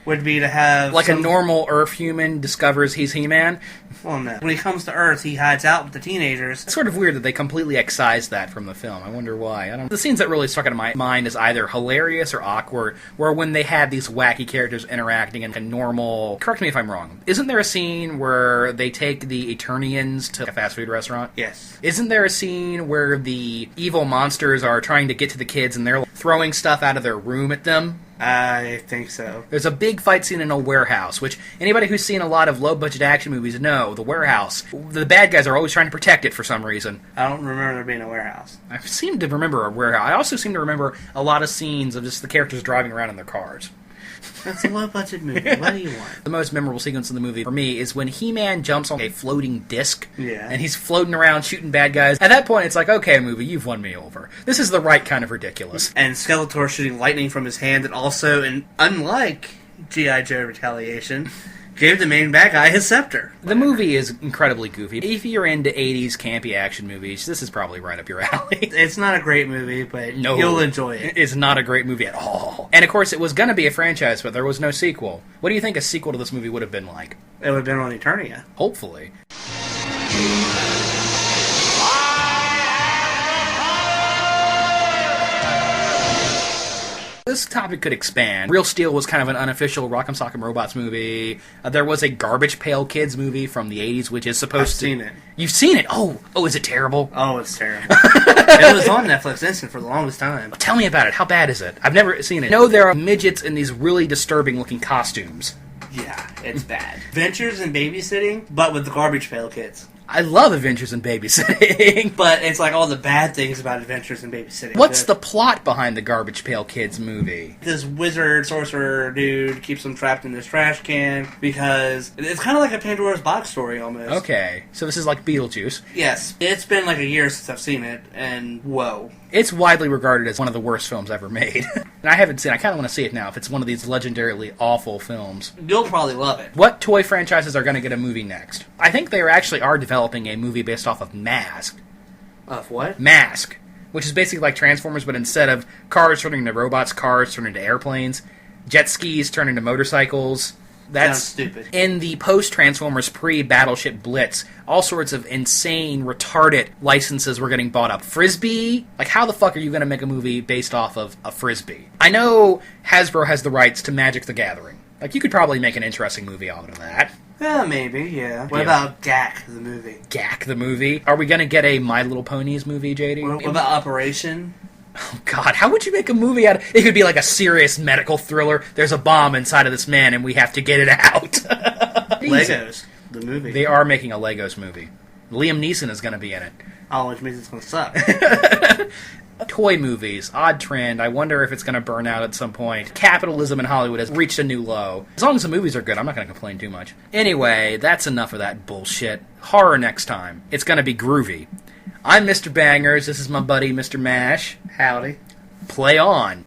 Would be to have... a normal Earth human discovers he's He-Man? Well, no. When he comes to Earth, he hides out with the teenagers. It's sort of weird that they completely excised that from the film. I wonder why. The scenes that really stuck in my mind is either hilarious or awkward, where when they had these wacky characters interacting in a normal... Correct me if I'm wrong. Isn't there a scene where they take the Eternians to a fast food restaurant? Yes. Isn't there a scene where the evil monsters are trying to get to the kids and they're throwing stuff out of their room at them? I think so. There's a big fight scene in a warehouse, which anybody who's seen a lot of low-budget action movies know. The warehouse. The bad guys are always trying to protect it for some reason. I don't remember there being a warehouse. I seem to remember a warehouse. I also seem to remember a lot of scenes of just the characters driving around in their cars. That's a low-budget movie. What do you want? The most memorable sequence in the movie for me is when He-Man jumps on a floating disc. Yeah. And he's floating around shooting bad guys. At that point, it's like, okay, movie, you've won me over. This is the right kind of ridiculous. And Skeletor shooting lightning from his hand, and also, and unlike G.I. Joe Retaliation, gave the main bad guy his scepter. The movie is incredibly goofy. If you're into 80s campy action movies, this is probably right up your alley. It's not a great movie, but No. you'll enjoy it. It's not a great movie at all. And of course, it was going to be a franchise, but there was no sequel. What do you think a sequel to this movie would have been like? It would have been on Eternia. Hopefully. This topic could expand. Real Steel was kind of an unofficial Rock'em Sock'em Robots movie. There was a Garbage Pail Kids movie from the 80s, which is supposed to... I've seen it. You've seen it? Oh, is it terrible? Oh, it's terrible. It was on Netflix Instant for the longest time. Tell me about it. How bad is it? I've never seen it. No, there are midgets in these really disturbing-looking costumes. Yeah, it's bad. Adventures in Babysitting, but with the Garbage Pail Kids. I love Adventures in Babysitting. But it's like all the bad things about Adventures in Babysitting. What's the plot behind the Garbage Pail Kids movie? This wizard, sorcerer dude keeps them trapped in this trash can because it's kind of like a Pandora's Box story almost. Okay, so this is like Beetlejuice. Yes. It's been like a year since I've seen it, and whoa. It's widely regarded as one of the worst films ever made. And I haven't seen it. I kind of want to see it now if it's one of these legendarily awful films. You'll probably love it. What toy franchises are going to get a movie next? I think they actually are developing a movie based off of Mask. Of what? Mask, which is basically like Transformers, but instead of cars turning into robots, cars turn into airplanes, jet skis turn into motorcycles. That's Sounds stupid. In the post-Transformers, pre-Battleship Blitz, all sorts of insane, retarded licenses were getting bought up. Frisbee? Like, how the fuck are you going to make a movie based off of a Frisbee? I know Hasbro has the rights to Magic the Gathering. Like, you could probably make an interesting movie out of that. Yeah, maybe, yeah. What Yeah. about Gak, the movie? Gak the movie? Are we going to get a My Little Ponies movie, JD? What about Operation? Oh, God, how would you make a movie out of... It could be like a serious medical thriller. There's a bomb inside of this man, and we have to get it out. Legos, the movie. They are making a Legos movie. Liam Neeson is going to be in it. Oh, which means it's going to suck. Toy movies, odd trend. I wonder if it's going to burn out at some point. Capitalism in Hollywood has reached a new low. As long as the movies are good, I'm not going to complain too much. Anyway, that's enough of that bullshit. Horror next time. It's going to be groovy. I'm Mr. Bangers. This is my buddy, Mr. Mash. Howdy. Play on.